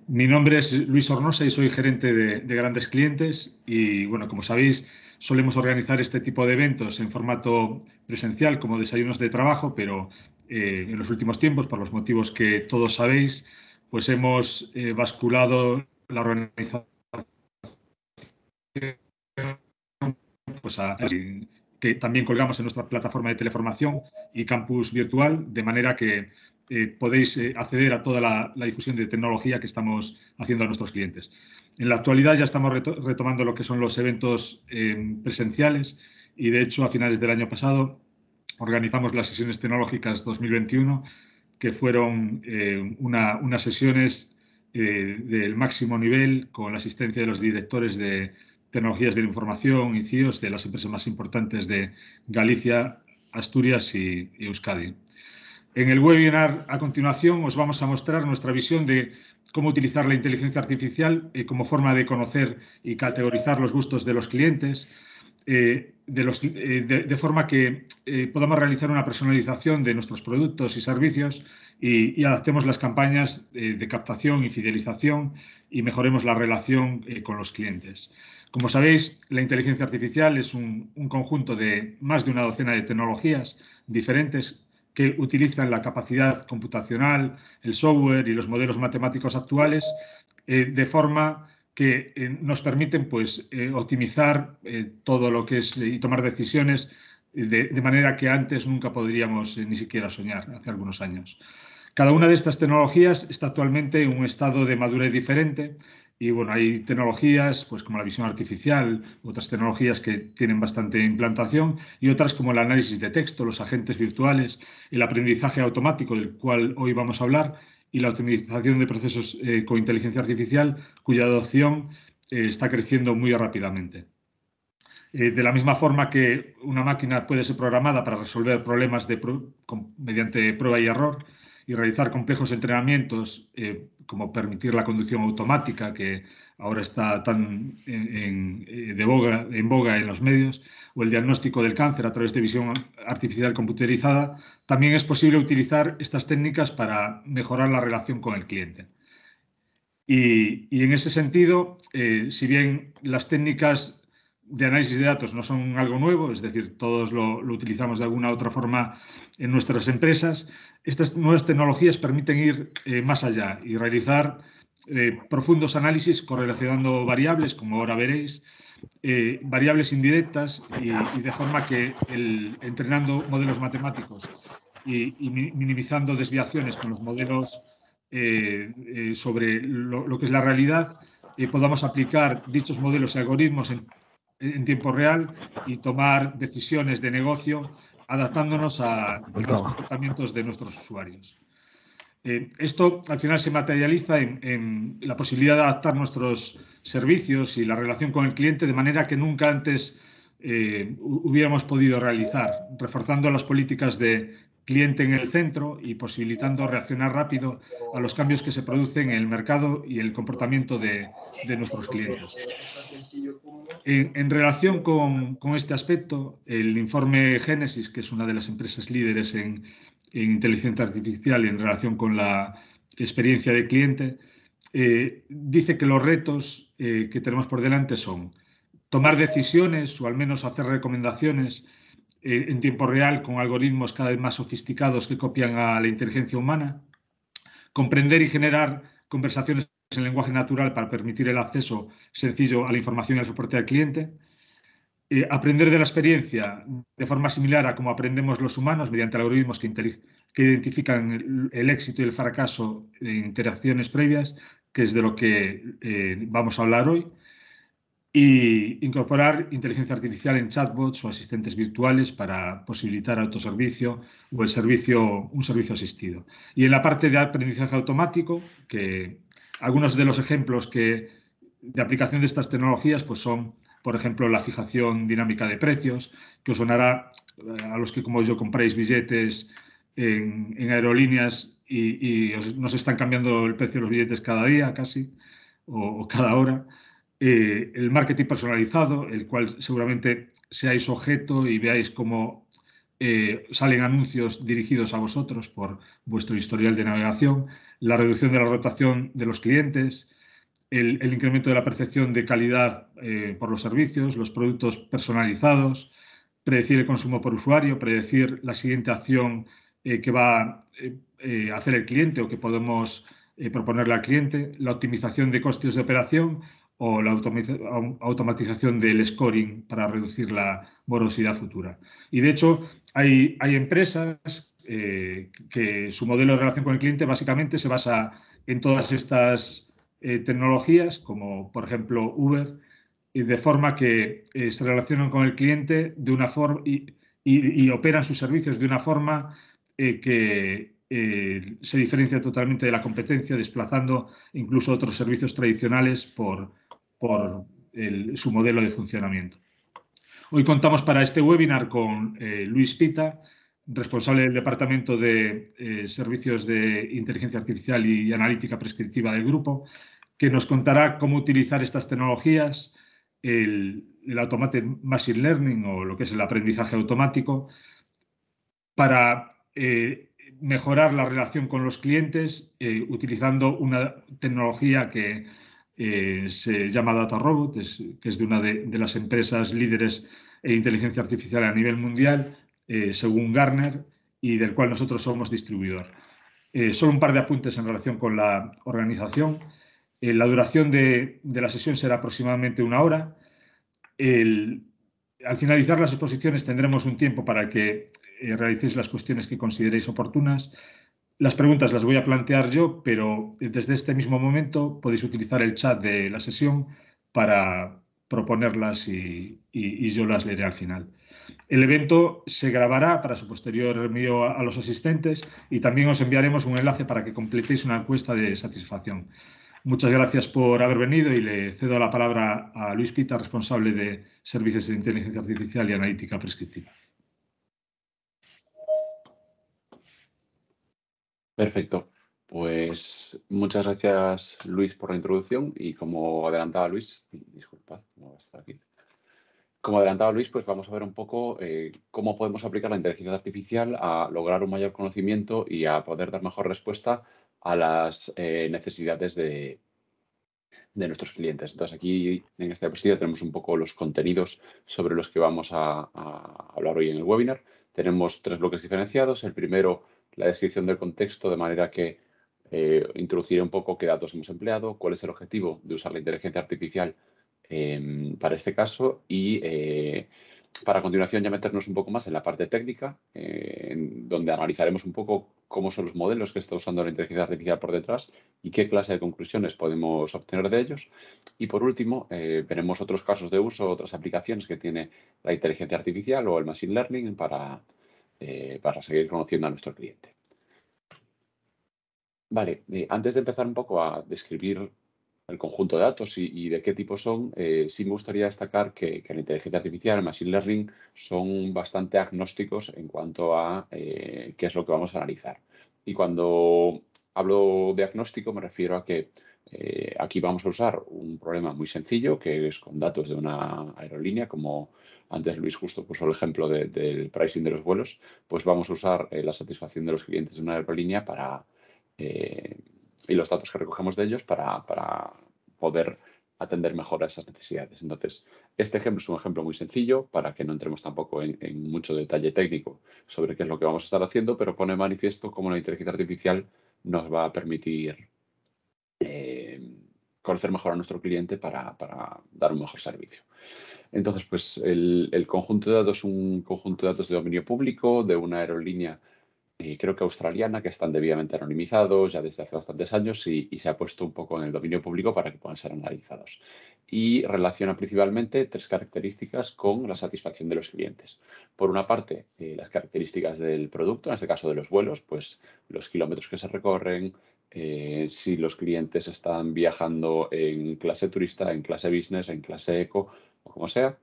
Mi nombre es Luis Hornosa y soy gerente de grandes clientes y, bueno, como sabéis, solemos organizar este tipo de eventos en formato presencial como desayunos de trabajo, pero en los últimos tiempos, por los motivos que todos sabéis, pues hemos basculado la organización pues que también colgamos en nuestra plataforma de teleformación y campus virtual, de manera que podéis acceder a toda la difusión de tecnología que estamos haciendo a nuestros clientes. En la actualidad ya estamos retomando lo que son los eventos presenciales y, de hecho, a finales del año pasado organizamos las sesiones tecnológicas 2021, que fueron unas sesiones del máximo nivel con la asistencia de los directores de tecnologías de la información y CIOs de las empresas más importantes de Galicia, Asturias y Euskadi. En el webinar a continuación os vamos a mostrar nuestra visión de cómo utilizar la inteligencia artificial como forma de conocer y categorizar los gustos de los clientes, de forma que podamos realizar una personalización de nuestros productos y servicios y adaptemos las campañas de captación y fidelización y mejoremos la relación con los clientes. Como sabéis, la inteligencia artificial es un conjunto de más de una docena de tecnologías diferentes que utilizan la capacidad computacional, el software y los modelos matemáticos actuales de forma que nos permiten pues, optimizar todo lo que es y tomar decisiones de manera que antes nunca podríamos ni siquiera soñar, hace algunos años. Cada una de estas tecnologías está actualmente en un estado de madurez diferente y, bueno, hay tecnologías pues, como la visión artificial, otras tecnologías que tienen bastante implantación y otras como el análisis de texto, los agentes virtuales, el aprendizaje automático, del cual hoy vamos a hablar, y la optimización de procesos con inteligencia artificial, cuya adopción está creciendo muy rápidamente. De la misma forma que una máquina puede ser programada para resolver problemas mediante prueba y error y realizar complejos entrenamientos, como permitir la conducción automática, que ahora está tan en boga en los medios, o el diagnóstico del cáncer a través de visión artificial computerizada, también es posible utilizar estas técnicas para mejorar la relación con el cliente. Y en ese sentido, si bien las técnicas de análisis de datos no son algo nuevo, es decir, todos lo utilizamos de alguna u otra forma en nuestras empresas, estas nuevas tecnologías permiten ir más allá y realizar profundos análisis correlacionando variables, como ahora veréis, variables indirectas y de forma que entrenando modelos matemáticos y minimizando desviaciones con los modelos sobre lo que es la realidad, podamos aplicar dichos modelos y algoritmos en tiempo real y tomar decisiones de negocio adaptándonos a los comportamientos de nuestros usuarios. Esto al final se materializa en la posibilidad de adaptar nuestros servicios y la relación con el cliente de manera que nunca antes hubiéramos podido realizar, reforzando las políticas de cliente en el centro y posibilitando reaccionar rápido a los cambios que se producen en el mercado y el comportamiento de nuestros clientes. En relación con este aspecto, el informe Génesis, que es una de las empresas líderes en inteligencia artificial en relación con la experiencia de cliente, dice que los retos que tenemos por delante son tomar decisiones o al menos hacer recomendaciones en tiempo real con algoritmos cada vez más sofisticados que copian a la inteligencia humana, comprender y generar conversaciones en lenguaje natural para permitir el acceso sencillo a la información y al soporte al cliente, aprender de la experiencia de forma similar a como aprendemos los humanos mediante algoritmos que identifican el éxito y el fracaso en interacciones previas, que es de lo que vamos a hablar hoy, y incorporar inteligencia artificial en chatbots o asistentes virtuales para posibilitar autoservicio o un servicio asistido. Y en la parte de aprendizaje automático, que algunos de los ejemplos de aplicación de estas tecnologías pues son, por ejemplo, la fijación dinámica de precios, que os sonará a los que, como yo, compráis billetes en aerolíneas y nos están cambiando el precio de los billetes cada día casi, o cada hora. El marketing personalizado, el cual seguramente seáis objeto y veáis cómo salen anuncios dirigidos a vosotros por vuestro historial de navegación, la reducción de la rotación de los clientes, el incremento de la percepción de calidad por los servicios, los productos personalizados, predecir el consumo por usuario, predecir la siguiente acción que va a hacer el cliente o que podemos proponerle al cliente, la optimización de costes de operación o la automatización del scoring para reducir la morosidad futura. Y de hecho, hay empresas que su modelo de relación con el cliente básicamente se basa en todas estas tecnologías, como por ejemplo Uber, de forma que se relacionan con el cliente de una forma y operan sus servicios de una forma que se diferencia totalmente de la competencia, desplazando incluso otros servicios tradicionales por su modelo de funcionamiento. Hoy contamos para este webinar con Luis Pita, responsable del Departamento de Servicios de Inteligencia Artificial y Analítica Prescriptiva del grupo, que nos contará cómo utilizar estas tecnologías, el Automated Machine Learning o lo que es el aprendizaje automático, para mejorar la relación con los clientes utilizando una tecnología que se llama Data Robot, que es de una de las empresas líderes en inteligencia artificial a nivel mundial, según Gartner, y del cual nosotros somos distribuidor. Solo un par de apuntes en relación con la organización. La duración de la sesión será aproximadamente 1 hora. Al finalizar las exposiciones tendremos un tiempo para que realicéis las cuestiones que consideréis oportunas. Las preguntas las voy a plantear yo, pero desde este mismo momento podéis utilizar el chat de la sesión para proponerlas y yo las leeré al final. El evento se grabará para su posterior envío a los asistentes y también os enviaremos un enlace para que completéis una encuesta de satisfacción. Muchas gracias por haber venido y le cedo la palabra a Luis Pita, responsable de Servicios de Inteligencia Artificial y Analítica Prescriptiva. Perfecto. Pues muchas gracias, Luis, por la introducción. Y como adelantaba Luis, disculpad, no está aquí. Como adelantaba Luis, pues vamos a ver un poco cómo podemos aplicar la inteligencia artificial a lograr un mayor conocimiento y a poder dar mejor respuesta a las necesidades de nuestros clientes. Entonces, aquí en esta diapositiva tenemos un poco los contenidos sobre los que vamos a hablar hoy en el webinar. Tenemos 3 bloques diferenciados. El primero, la descripción del contexto, de manera que introduciré un poco qué datos hemos empleado, cuál es el objetivo de usar la inteligencia artificial para este caso y para a continuación ya meternos un poco más en la parte técnica, donde analizaremos un poco cómo son los modelos que está usando la inteligencia artificial por detrás y qué clase de conclusiones podemos obtener de ellos. Y por último, veremos otros casos de uso, otras aplicaciones que tiene la inteligencia artificial o el machine learning para seguir conociendo a nuestro cliente. Vale, antes de empezar un poco a describir el conjunto de datos y de qué tipo son, sí me gustaría destacar que la inteligencia artificial, el machine learning, son bastante agnósticos en cuanto a qué es lo que vamos a analizar. Y cuando hablo de agnóstico me refiero a que aquí vamos a usar un problema muy sencillo, que es con datos de una aerolínea, como antes Luis justo puso el ejemplo del pricing de los vuelos, pues vamos a usar la satisfacción de los clientes de una aerolínea y los datos que recogemos de ellos para poder atender mejor a esas necesidades. Entonces, este ejemplo es un ejemplo muy sencillo para que no entremos tampoco en mucho detalle técnico sobre qué es lo que vamos a estar haciendo, pero pone manifiesto cómo la inteligencia artificial nos va a permitir conocer mejor a nuestro cliente para dar un mejor servicio. Entonces, pues el conjunto de datos es un conjunto de datos de dominio público de una aerolínea creo que australiana, que están debidamente anonimizados ya desde hace bastantes años y se ha puesto un poco en el dominio público para que puedan ser analizados. Y relaciona principalmente 3 características con la satisfacción de los clientes. Por una parte, las características del producto, en este caso de los vuelos, pues los kilómetros que se recorren, si los clientes están viajando en clase turista, en clase business, en clase eco o como sea.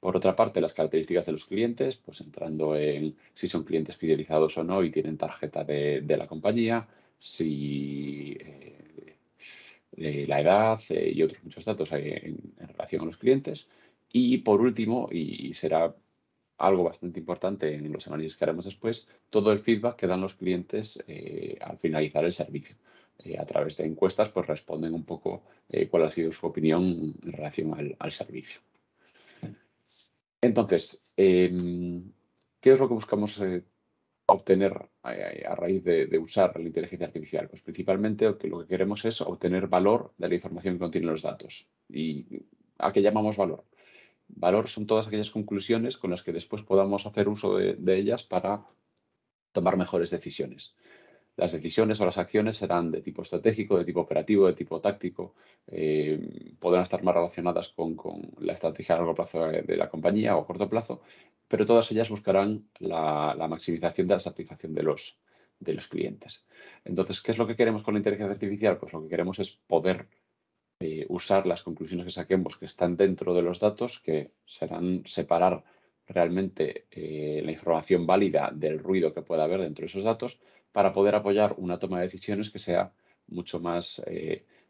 Por otra parte, las características de los clientes, pues entrando en si son clientes fidelizados o no y tienen tarjeta de la compañía, si la edad y otros muchos datos en relación a los clientes. Y por último, y será algo bastante importante en los análisis que haremos después, todo el feedback que dan los clientes al finalizar el servicio. A través de encuestas, pues responden un poco cuál ha sido su opinión en relación al servicio. Entonces, ¿qué es lo que buscamos obtener a raíz de usar la inteligencia artificial? Pues principalmente lo que queremos es obtener valor de la información que contienen los datos. ¿Y a qué llamamos valor? Valor son todas aquellas conclusiones con las que después podamos hacer uso de ellas para tomar mejores decisiones. Las decisiones o las acciones serán de tipo estratégico, de tipo operativo, de tipo táctico, podrán estar más relacionadas con la estrategia a largo plazo de la compañía o a corto plazo, pero todas ellas buscarán la maximización de la satisfacción de los clientes. Entonces, ¿qué es lo que queremos con la inteligencia artificial? Pues lo que queremos es poder usar las conclusiones que saquemos que están dentro de los datos, que serán separar realmente la información válida del ruido que pueda haber dentro de esos datos, para poder apoyar una toma de decisiones que sea mucho más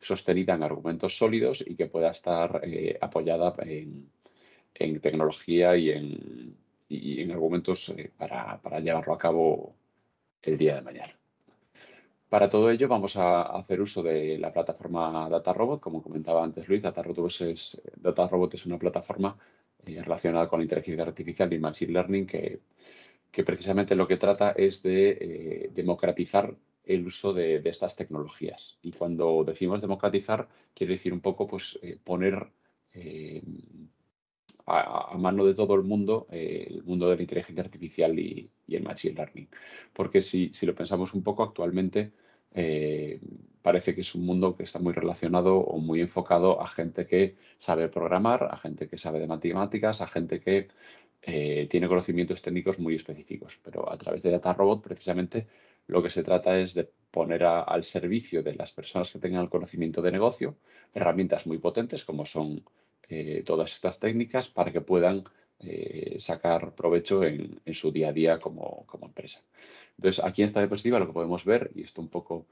sostenida en argumentos sólidos y que pueda estar apoyada en tecnología y en argumentos para llevarlo a cabo el día de mañana. Para todo ello vamos a hacer uso de la plataforma DataRobot. Como comentaba antes Luis, DataRobot es una plataforma relacionada con la inteligencia artificial y Machine Learning que precisamente lo que trata es de democratizar el uso de estas tecnologías. Y cuando decimos democratizar, quiere decir un poco pues, poner a mano de todo el mundo de la inteligencia artificial y el Machine Learning. Porque si lo pensamos un poco, actualmente parece que es un mundo que está muy relacionado o muy enfocado a gente que sabe programar, a gente que sabe de matemáticas, a gente que tiene conocimientos técnicos muy específicos. Pero a través de DataRobot, precisamente, lo que se trata es de poner al servicio de las personas que tengan el conocimiento de negocio herramientas muy potentes como son todas estas técnicas para que puedan sacar provecho en su día a día como empresa. Entonces, aquí en esta diapositiva lo que podemos ver, y esto un poco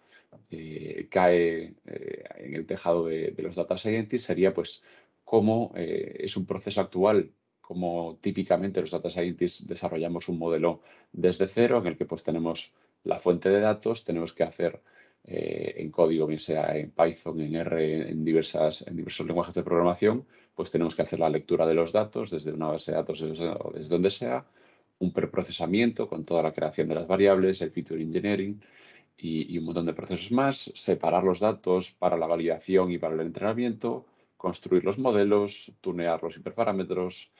cae en el tejado de los data scientists, sería pues cómo es un proceso actual, como típicamente los data scientists desarrollamos un modelo desde cero en el que pues tenemos la fuente de datos, tenemos que hacer en código, bien sea en Python, en R, en diversos lenguajes de programación, pues tenemos que hacer la lectura de los datos desde una base de datos o desde donde sea, un preprocesamiento con toda la creación de las variables, el feature engineering y un montón de procesos más, separar los datos para la validación y para el entrenamiento, construir los modelos, tunear los hiperparámetros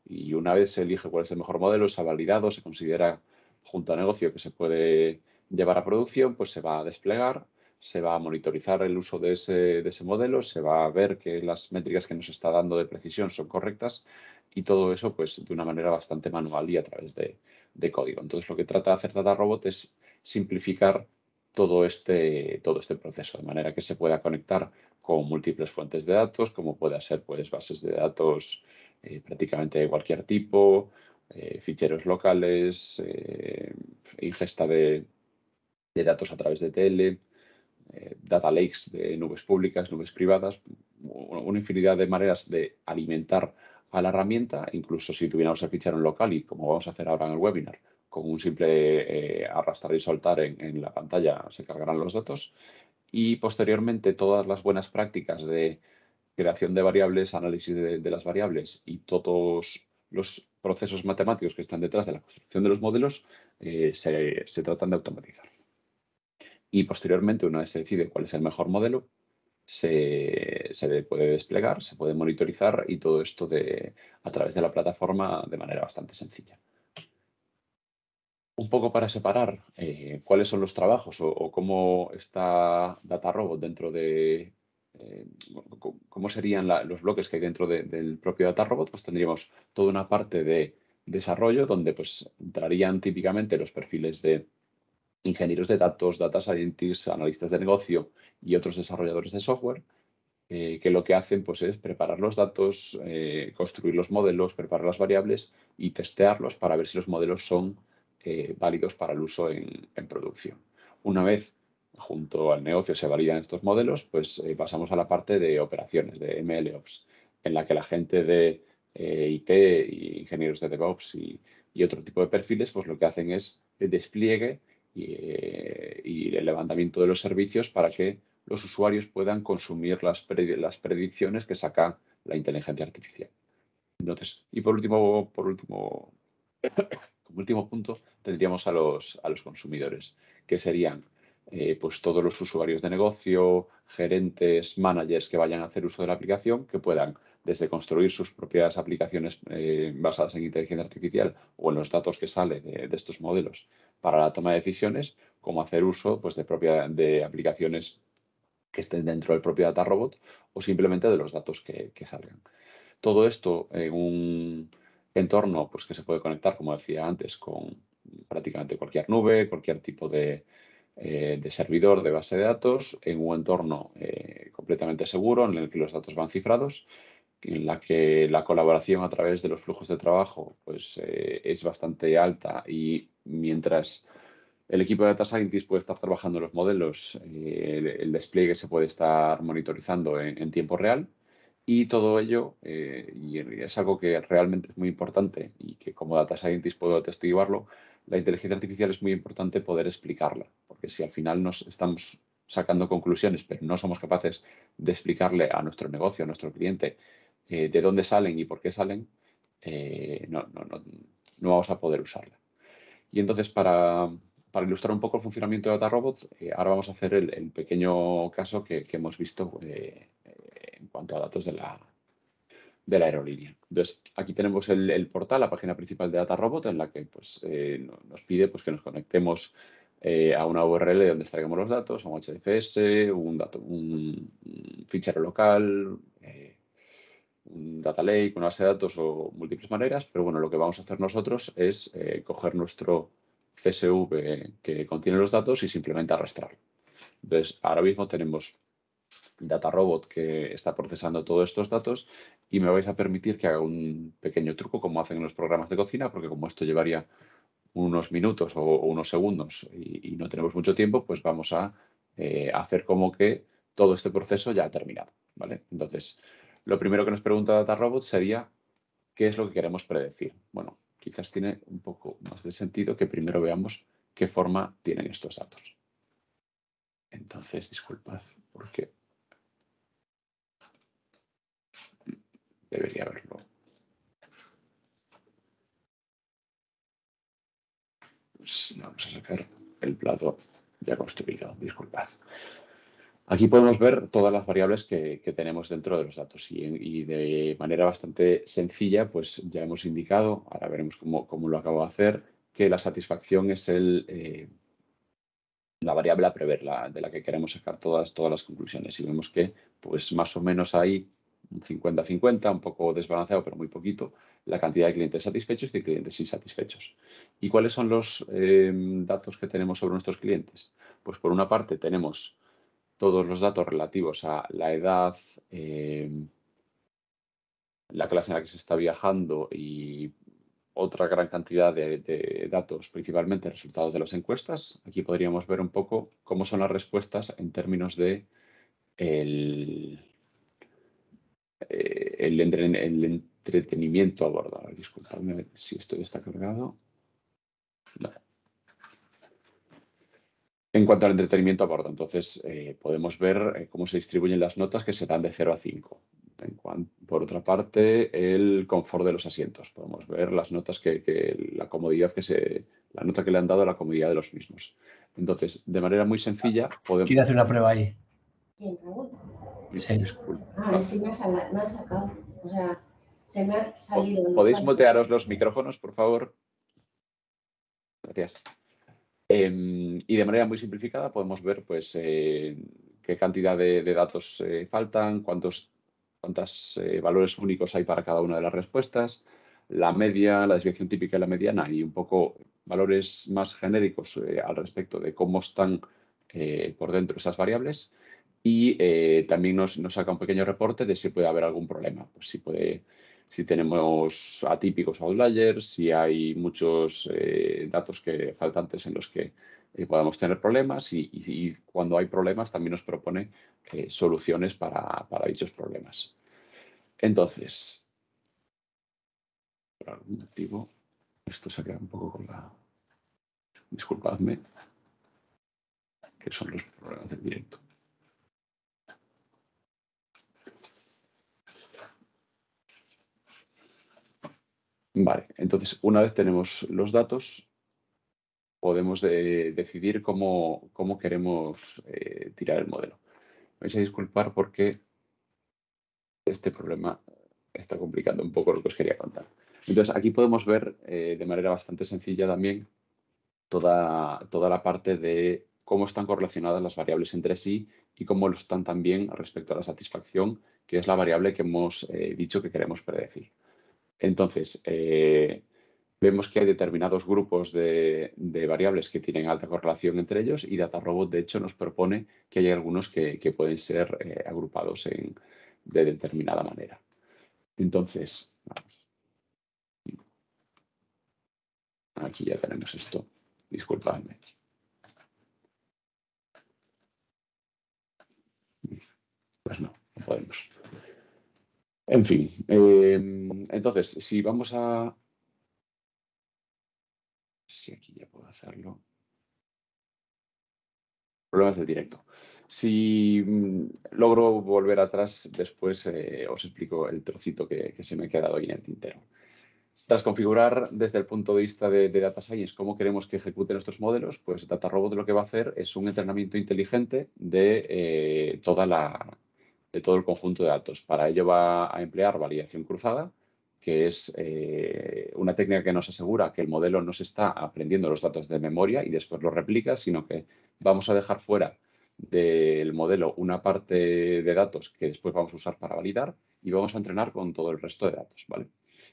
y una vez se elige cuál es el mejor modelo, se ha validado, se considera junto a negocio que se puede llevar a producción, pues se va a desplegar, se va a monitorizar el uso de ese modelo, se va a ver que las métricas que nos está dando de precisión son correctas y todo eso pues de una manera bastante manual y a través de código. Entonces lo que trata de hacer DataRobot es simplificar todo este proceso, de manera que se pueda conectar con múltiples fuentes de datos, como puede ser pues, bases de datos prácticamente de cualquier tipo, ficheros locales, ingesta de datos a través de TL, data lakes de nubes públicas, nubes privadas, una infinidad de maneras de alimentar a la herramienta, incluso si tuviéramos el fichero en local y como vamos a hacer ahora en el webinar, con un simple arrastrar y soltar en la pantalla se cargarán los datos y posteriormente todas las buenas prácticas de creación de variables, análisis de las variables y todos los procesos matemáticos que están detrás de la construcción de los modelos se tratan de automatizar. Y posteriormente, una vez se decide cuál es el mejor modelo, se puede desplegar, se puede monitorizar y todo esto a través de la plataforma de manera bastante sencilla. Un poco para separar cuáles son los trabajos o cómo está DataRobot dentro de cómo serían los bloques que hay dentro del propio DataRobot, pues tendríamos toda una parte de desarrollo donde pues entrarían típicamente los perfiles de ingenieros de datos, data scientists, analistas de negocio y otros desarrolladores de software, que lo que hacen pues, es preparar los datos, construir los modelos, preparar las variables y testearlos para ver si los modelos son válidos para el uso en producción. Una vez junto al negocio se validan estos modelos, pues pasamos a la parte de operaciones, de MLOps, en la que la gente de IT, y ingenieros de DevOps y otro tipo de perfiles, pues lo que hacen es el despliegue y el levantamiento de los servicios para que los usuarios puedan consumir las predicciones que saca la inteligencia artificial. Entonces, y por último, como último punto, tendríamos a los consumidores, que serían pues todos los usuarios de negocio, gerentes, managers que vayan a hacer uso de la aplicación, que puedan desde construir sus propias aplicaciones basadas en inteligencia artificial o en los datos que salen de estos modelos para la toma de decisiones, como hacer uso pues, de aplicaciones que estén dentro del propio Data Robot o simplemente de los datos que salgan. Todo esto en un entorno pues, que se puede conectar, como decía antes, con prácticamente cualquier nube, cualquier tipo de servidor de base de datos, en un entorno completamente seguro en el que los datos van cifrados, en la que la colaboración a través de los flujos de trabajo pues, es bastante alta y mientras el equipo de Data Scientist puede estar trabajando en los modelos, el despliegue se puede estar monitorizando en tiempo real y todo ello, y es algo que realmente es muy importante y que como Data Scientist puedo atestiguarlo, la inteligencia artificial es muy importante poder explicarla, porque si al final nos estamos sacando conclusiones, pero no somos capaces de explicarle a nuestro negocio, a nuestro cliente, de dónde salen y por qué salen, no vamos a poder usarla. Y entonces, para ilustrar un poco el funcionamiento de DataRobot, ahora vamos a hacer el pequeño caso que hemos visto en cuanto a datos de la aerolínea. Entonces, aquí tenemos el portal, la página principal de DataRobot, en la que pues, nos pide pues, que nos conectemos a una URL donde extraigamos los datos, a un HDFS, un fichero local, un data lake, una base de datos o múltiples maneras, pero bueno, lo que vamos a hacer nosotros es coger nuestro CSV que contiene los datos y simplemente arrastrarlo. Entonces, ahora mismo tenemos DataRobot que está procesando todos estos datos y me vais a permitir que haga un pequeño truco como hacen en los programas de cocina, porque como esto llevaría unos minutos o unos segundos y no tenemos mucho tiempo, pues vamos a hacer como que todo este proceso ya ha terminado, ¿vale? Entonces, lo primero que nos pregunta DataRobot sería ¿qué es lo que queremos predecir? Bueno, quizás tiene un poco más de sentido que primero veamos qué forma tienen estos datos. Entonces, disculpad, porque debería haberlo. Pues vamos a sacar el plato ya construido, disculpad. Aquí podemos ver todas las variables que tenemos dentro de los datos y de manera bastante sencilla, pues ya hemos indicado, ahora veremos cómo lo acabo de hacer, que la satisfacción es la variable a prever, de la que queremos sacar todas las conclusiones. Y vemos que pues más o menos hay un 50-50, un poco desbalanceado, pero muy poquito, la cantidad de clientes satisfechos y de clientes insatisfechos. ¿Y cuáles son los datos que tenemos sobre nuestros clientes? Pues por una parte tenemos todos los datos relativos a la edad, la clase en la que se está viajando y otra gran cantidad de datos, principalmente resultados de las encuestas. Aquí podríamos ver un poco cómo son las respuestas en términos de el entretenimiento a bordo. Disculpadme si esto ya está cargado. No. En cuanto al entretenimiento a bordo, entonces podemos ver cómo se distribuyen las notas que se dan de 0 a 5. Por otra parte, el confort de los asientos. Podemos ver las notas la comodidad la nota que le han dado a la comodidad de los mismos. Entonces, de manera muy sencilla, podemos... Quiero hacer una prueba ahí. ¿Quién, Raúl? Sí. Disculpa. Es que me ha sacado. O sea, se me ha salido. ¿Podéis mutearos los micrófonos, por favor? Gracias. Y de manera muy simplificada podemos ver pues, qué cantidad de datos faltan, cuántos valores únicos hay para cada una de las respuestas, la media, la desviación típica y la mediana y un poco valores más genéricos al respecto de cómo están por dentro esas variables. Y también nos saca un pequeño reporte de si puede haber algún problema. Pues si tenemos atípicos o outliers, si hay muchos datos faltantes en los que podamos tener problemas y cuando hay problemas también nos propone soluciones para dichos problemas. Entonces, por algún motivo, esto se queda un poco con la... Disculpadme, que son los problemas del directo. Vale, entonces una vez tenemos los datos, podemos decidir cómo queremos tirar el modelo. Me vais a disculpar porque este problema está complicando un poco lo que os quería contar. Entonces aquí podemos ver de manera bastante sencilla también toda la parte de cómo están correlacionadas las variables entre sí y cómo lo están también respecto a la satisfacción, que es la variable que hemos dicho que queremos predecir. Entonces, vemos que hay determinados grupos de variables que tienen alta correlación entre ellos y DataRobot, de hecho, nos propone que hay algunos que pueden ser agrupados de determinada manera. Entonces, vamos. Aquí ya tenemos esto. Disculpadme. Pues no podemos. En fin, entonces, si vamos a... Si aquí ya puedo hacerlo. Problemas del directo. Si logro volver atrás, después os explico el trocito que se me ha quedado ahí en el tintero. Tras configurar desde el punto de vista de Data Science cómo queremos que ejecuten nuestros modelos, pues DataRobot lo que va a hacer es un entrenamiento inteligente de todo el conjunto de datos. Para ello va a emplear validación cruzada, que es una técnica que nos asegura que el modelo no se está aprendiendo los datos de memoria y después los replica, sino que vamos a dejar fuera del modelo una parte de datos que después vamos a usar para validar y vamos a entrenar con todo el resto de datos, ¿vale?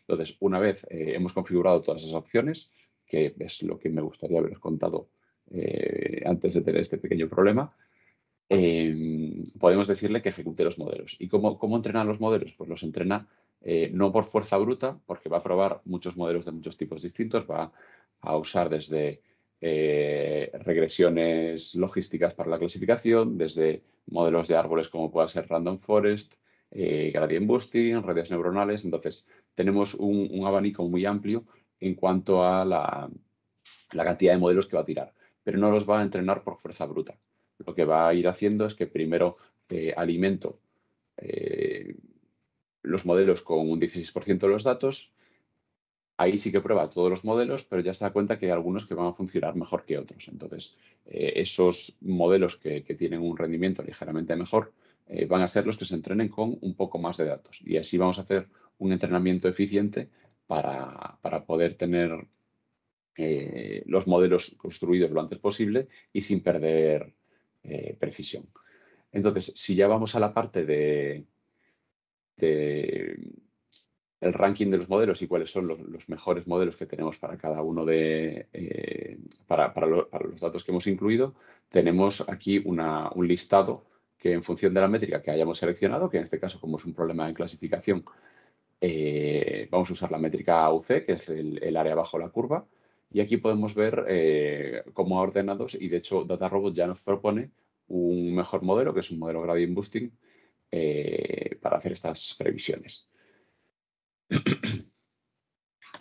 Entonces, una vez hemos configurado todas esas opciones, que es lo que me gustaría haberos contado antes de tener este pequeño problema, podemos decirle que ejecute los modelos. ¿Y cómo entrena los modelos? Pues los entrena no por fuerza bruta, porque va a probar muchos modelos de muchos tipos distintos, va a usar desde regresiones logísticas para la clasificación, desde modelos de árboles como pueda ser Random Forest, Gradient Boosting, redes neuronales. Entonces, tenemos un abanico muy amplio en cuanto a la cantidad de modelos que va a tirar, pero no los va a entrenar por fuerza bruta. Lo que va a ir haciendo es que primero alimento los modelos con un 16% de los datos. Ahí sí que prueba todos los modelos, pero ya se da cuenta que hay algunos que van a funcionar mejor que otros. Entonces, esos modelos que tienen un rendimiento ligeramente mejor van a ser los que se entrenen con un poco más de datos. Y así vamos a hacer un entrenamiento eficiente para poder tener los modelos construidos lo antes posible y sin perder precisión. Entonces, si ya vamos a la parte el ranking de los modelos y cuáles son los mejores modelos que tenemos para cada uno para los datos que hemos incluido, tenemos aquí un listado que en función de la métrica que hayamos seleccionado, que en este caso como es un problema de clasificación, vamos a usar la métrica AUC, que es el área bajo la curva, y aquí podemos ver cómo ordenados y de hecho DataRobot ya nos propone un mejor modelo, que es un modelo Gradient Boosting, para hacer estas previsiones.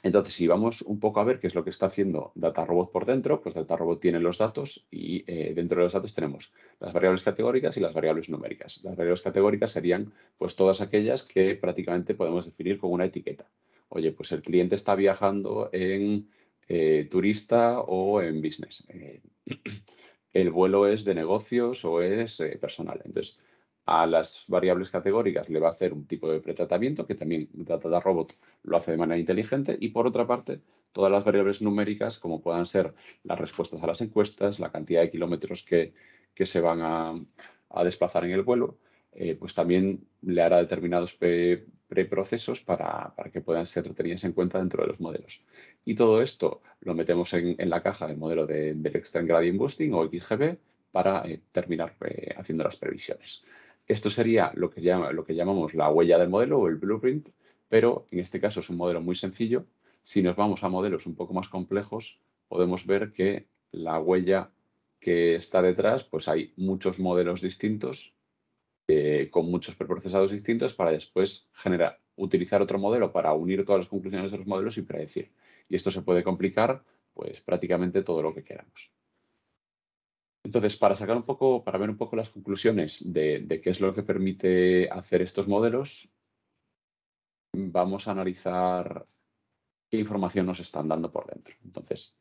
Entonces, si vamos un poco a ver qué es lo que está haciendo DataRobot por dentro, pues DataRobot tiene los datos y dentro de los datos tenemos las variables categóricas y las variables numéricas. Las variables categóricas serían pues todas aquellas que prácticamente podemos definir con una etiqueta. Oye, pues el cliente está viajando en turista o en business. El vuelo es de negocios o es personal. Entonces, a las variables categóricas le va a hacer un tipo de pretratamiento que también DataRobot lo hace de manera inteligente y por otra parte todas las variables numéricas como puedan ser las respuestas a las encuestas, la cantidad de kilómetros que se van a desplazar en el vuelo, pues también le hará determinados preprocesos para que puedan ser tenidas en cuenta dentro de los modelos. Y todo esto lo metemos en la caja del modelo del Extreme Gradient Boosting o XGB para terminar haciendo las previsiones. Esto sería lo que llamamos la huella del modelo o el blueprint, pero en este caso es un modelo muy sencillo. Si nos vamos a modelos un poco más complejos, podemos ver que la huella que está detrás, pues hay muchos modelos distintos con muchos preprocesados distintos para después generar utilizar otro modelo para unir todas las conclusiones de los modelos y predecir. Y esto se puede complicar pues prácticamente todo lo que queramos. Entonces, para ver un poco las conclusiones de qué es lo que permite hacer estos modelos, vamos a analizar qué información nos están dando por dentro. Entonces,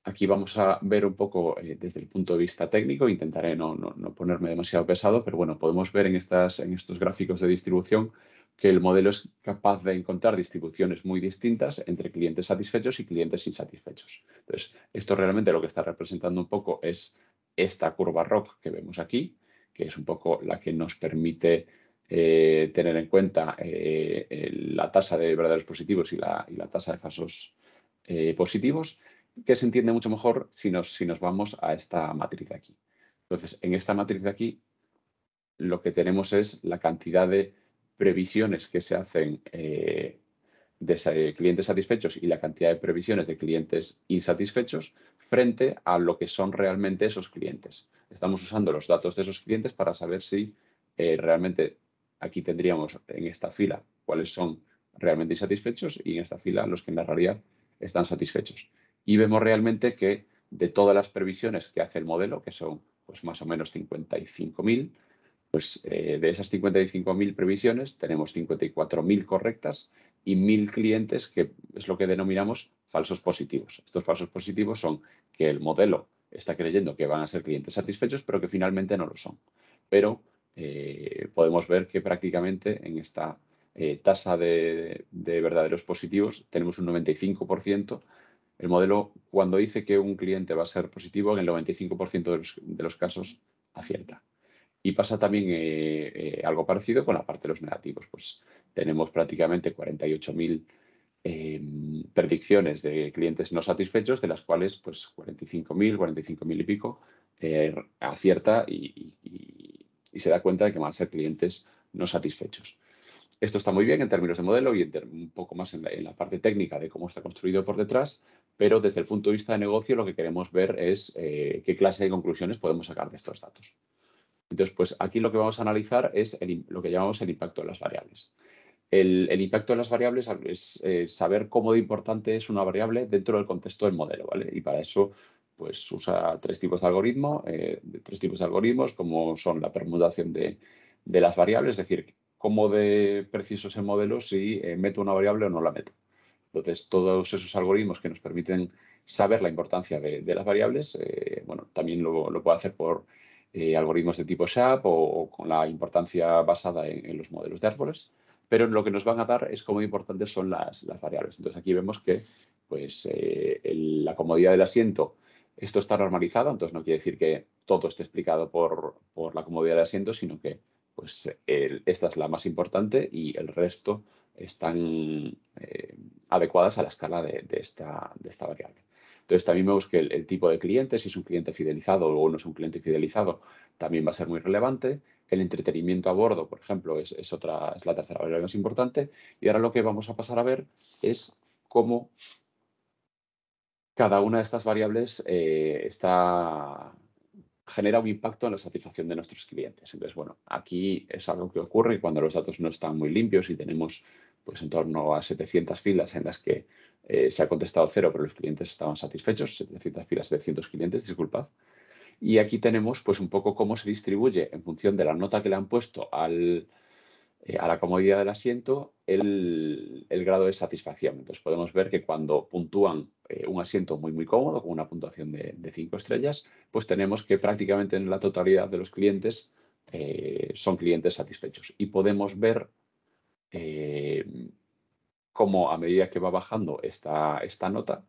aquí vamos a ver un poco desde el punto de vista técnico. Intentaré no ponerme demasiado pesado, pero bueno, podemos ver en estos gráficos de distribución que el modelo es capaz de encontrar distribuciones muy distintas entre clientes satisfechos y clientes insatisfechos. Entonces, esto realmente lo que está representando un poco es esta curva ROC que vemos aquí, que es un poco la que nos permite tener en cuenta la tasa de verdaderos positivos y la tasa de falsos positivos, que se entiende mucho mejor si nos vamos a esta matriz de aquí. Entonces, en esta matriz de aquí, lo que tenemos es la cantidad de previsiones que se hacen de clientes satisfechos y la cantidad de previsiones de clientes insatisfechos frente a lo que son realmente esos clientes. Estamos usando los datos de esos clientes para saber si realmente aquí tendríamos en esta fila cuáles son realmente insatisfechos y en esta fila los que en la realidad están satisfechos. Y vemos realmente que de todas las previsiones que hace el modelo, que son pues más o menos 55.000, pues de esas 55.000 previsiones tenemos 54.000 correctas y 1.000 clientes, que es lo que denominamos falsos positivos. Estos falsos positivos son que el modelo está creyendo que van a ser clientes satisfechos, pero que finalmente no lo son. Pero podemos ver que prácticamente en esta tasa de verdaderos positivos tenemos un 95%. El modelo, cuando dice que un cliente va a ser positivo, en el 95% de los casos acierta. Y pasa también algo parecido con la parte de los negativos. Pues tenemos prácticamente 48.000 predicciones de clientes no satisfechos, de las cuales pues 45.000 y pico acierta y se da cuenta de que van a ser clientes no satisfechos. Esto está muy bien en términos de modelo y un poco más en la parte técnica de cómo está construido por detrás, pero desde el punto de vista de negocio lo que queremos ver es qué clase de conclusiones podemos sacar de estos datos. Entonces, pues aquí lo que vamos a analizar es lo que llamamos el impacto de las variables. El impacto de las variables es saber cómo de importante es una variable dentro del contexto del modelo, ¿vale? Y para eso, pues usa tres tipos de algoritmos, como son la permutación de las variables, es decir, cómo de preciso es el modelo si meto una variable o no la meto. Entonces, todos esos algoritmos que nos permiten saber la importancia de las variables, bueno, también lo puede hacer por algoritmos de tipo SHAP o con la importancia basada en los modelos de árboles, pero lo que nos van a dar es cómo importantes son las variables. Entonces, aquí vemos que pues, la comodidad del asiento, esto está normalizado, entonces no quiere decir que todo esté explicado por la comodidad del asiento, sino que pues, esta es la más importante y el resto están adecuadas a la escala de esta variable. Entonces, también vemos que el tipo de cliente, si es un cliente fidelizado o no es un cliente fidelizado, también va a ser muy relevante. El entretenimiento a bordo, por ejemplo, es la tercera variable más importante. Y ahora lo que vamos a pasar a ver es cómo cada una de estas variables genera un impacto en la satisfacción de nuestros clientes. Entonces, bueno, aquí es algo que ocurre cuando los datos no están muy limpios y tenemos pues en torno a 700 filas en las que se ha contestado 0, pero los clientes estaban satisfechos, 700 filas, 700 clientes, disculpad. Y aquí tenemos pues un poco cómo se distribuye en función de la nota que le han puesto a la comodidad del asiento el grado de satisfacción. Entonces podemos ver que cuando puntúan un asiento muy, muy cómodo, con una puntuación de 5 estrellas, pues tenemos que prácticamente en la totalidad de los clientes son clientes satisfechos. Y podemos ver cómo a medida que va bajando esta nota,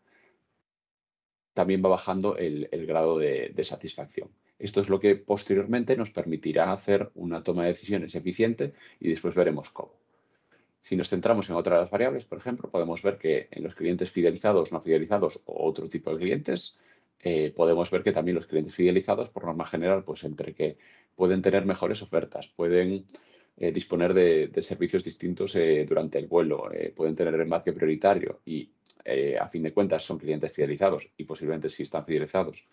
también va bajando el grado de satisfacción. Esto es lo que posteriormente nos permitirá hacer una toma de decisiones eficiente y después veremos cómo. Si nos centramos en otra de las variables, por ejemplo, podemos ver que en los clientes fidelizados, no fidelizados o otro tipo de clientes, podemos ver que también los clientes fidelizados, por norma general, pues entre que pueden tener mejores ofertas, pueden disponer de servicios distintos durante el vuelo, pueden tener embarque prioritario y, a fin de cuentas, son clientes fidelizados y posiblemente si están fidelizados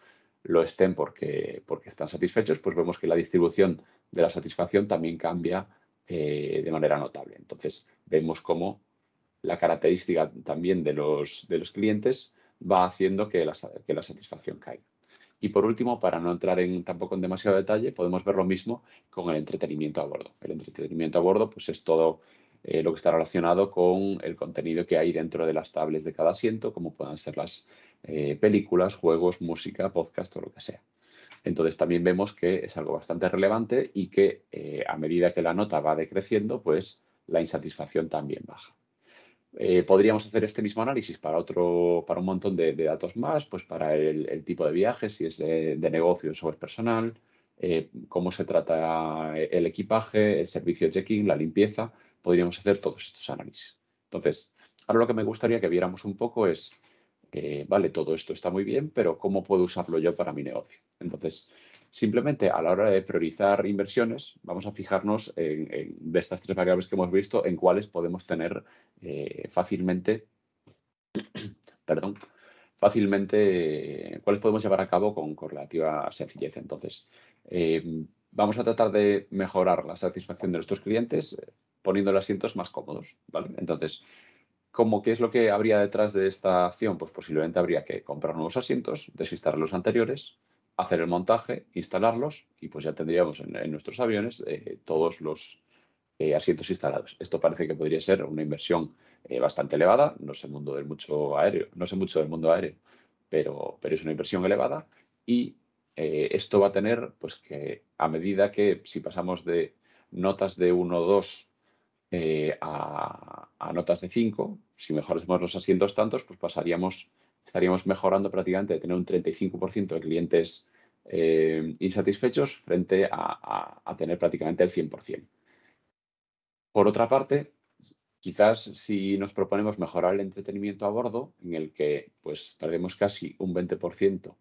lo estén porque están satisfechos, pues vemos que la distribución de la satisfacción también cambia de manera notable. Entonces, vemos cómo la característica también de los clientes va haciendo que la satisfacción caiga. Y por último, para no entrar tampoco en demasiado detalle, podemos ver lo mismo con el entretenimiento a bordo. El entretenimiento a bordo pues, es todo lo que está relacionado con el contenido que hay dentro de las tablets de cada asiento, como puedan ser las películas, juegos, música, podcast o lo que sea. Entonces también vemos que es algo bastante relevante y que a medida que la nota va decreciendo, pues la insatisfacción también baja. Podríamos hacer este mismo análisis para un montón de datos más, pues para el tipo de viaje, si es de negocios o es personal, cómo se trata el equipaje, el servicio de check-in, la limpieza. Podríamos hacer todos estos análisis. Entonces, ahora lo que me gustaría que viéramos un poco es, vale, todo esto está muy bien, pero ¿cómo puedo usarlo yo para mi negocio? Entonces, simplemente a la hora de priorizar inversiones, vamos a fijarnos de estas 3 variables que hemos visto, en cuáles podemos tener fácilmente, cuáles podemos llevar a cabo con relativa sencillez. Entonces, vamos a tratar de mejorar la satisfacción de nuestros clientes poniendo los asientos más cómodos, ¿vale? Entonces, ¿qué es lo que habría detrás de esta acción? Pues posiblemente habría que comprar nuevos asientos, desinstalar los anteriores, hacer el montaje, instalarlos y pues ya tendríamos en nuestros aviones todos los asientos instalados. Esto parece que podría ser una inversión bastante elevada. No sé mucho del mundo aéreo, pero es una inversión elevada y esto va a tener pues que a medida que si pasamos de notas de 1 o 2 a notas de 5, si mejoramos los asientos tantos, pues estaríamos mejorando prácticamente de tener un 35% de clientes insatisfechos frente a tener prácticamente el 100%. Por otra parte, quizás si nos proponemos mejorar el entretenimiento a bordo, en el que pues perdemos casi un 20%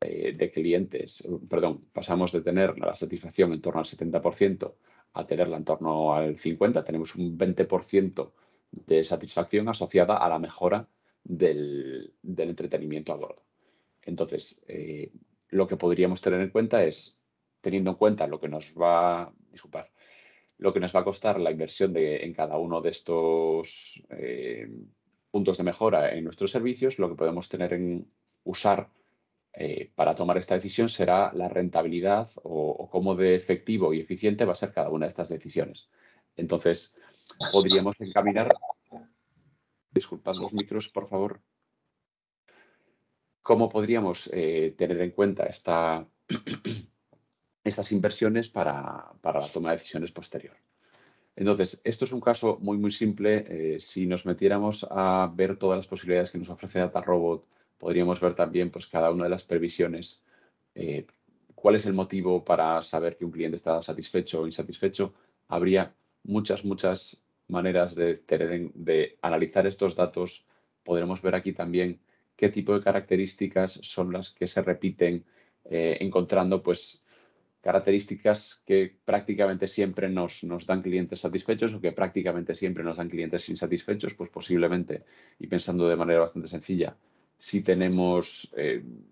de clientes, pasamos de tener la satisfacción en torno al 70% a tenerla en torno al 50%, tenemos un 20% de satisfacción asociada a la mejora del entretenimiento a bordo. Entonces, lo que podríamos tener en cuenta es, teniendo en cuenta lo que nos va a costar la inversión en cada uno de estos puntos de mejora en nuestros servicios, lo que podemos tener en usar para tomar esta decisión será la rentabilidad o cómo de efectivo y eficiente va a ser cada una de estas decisiones. Entonces, podríamos encaminar, disculpad los micros, por favor, cómo podríamos tener en cuenta estas inversiones para la toma de decisiones posterior. Entonces, esto es un caso muy, muy simple. Si nos metiéramos a ver todas las posibilidades que nos ofrece DataRobot, podríamos ver también pues, cada una de las previsiones, cuál es el motivo para saber que un cliente está satisfecho o insatisfecho. Habría muchas maneras de analizar estos datos. Podremos ver aquí también qué tipo de características son las que se repiten, encontrando pues características que prácticamente siempre nos dan clientes satisfechos o que prácticamente siempre nos dan clientes insatisfechos, pues posiblemente, y pensando de manera bastante sencilla, si tenemos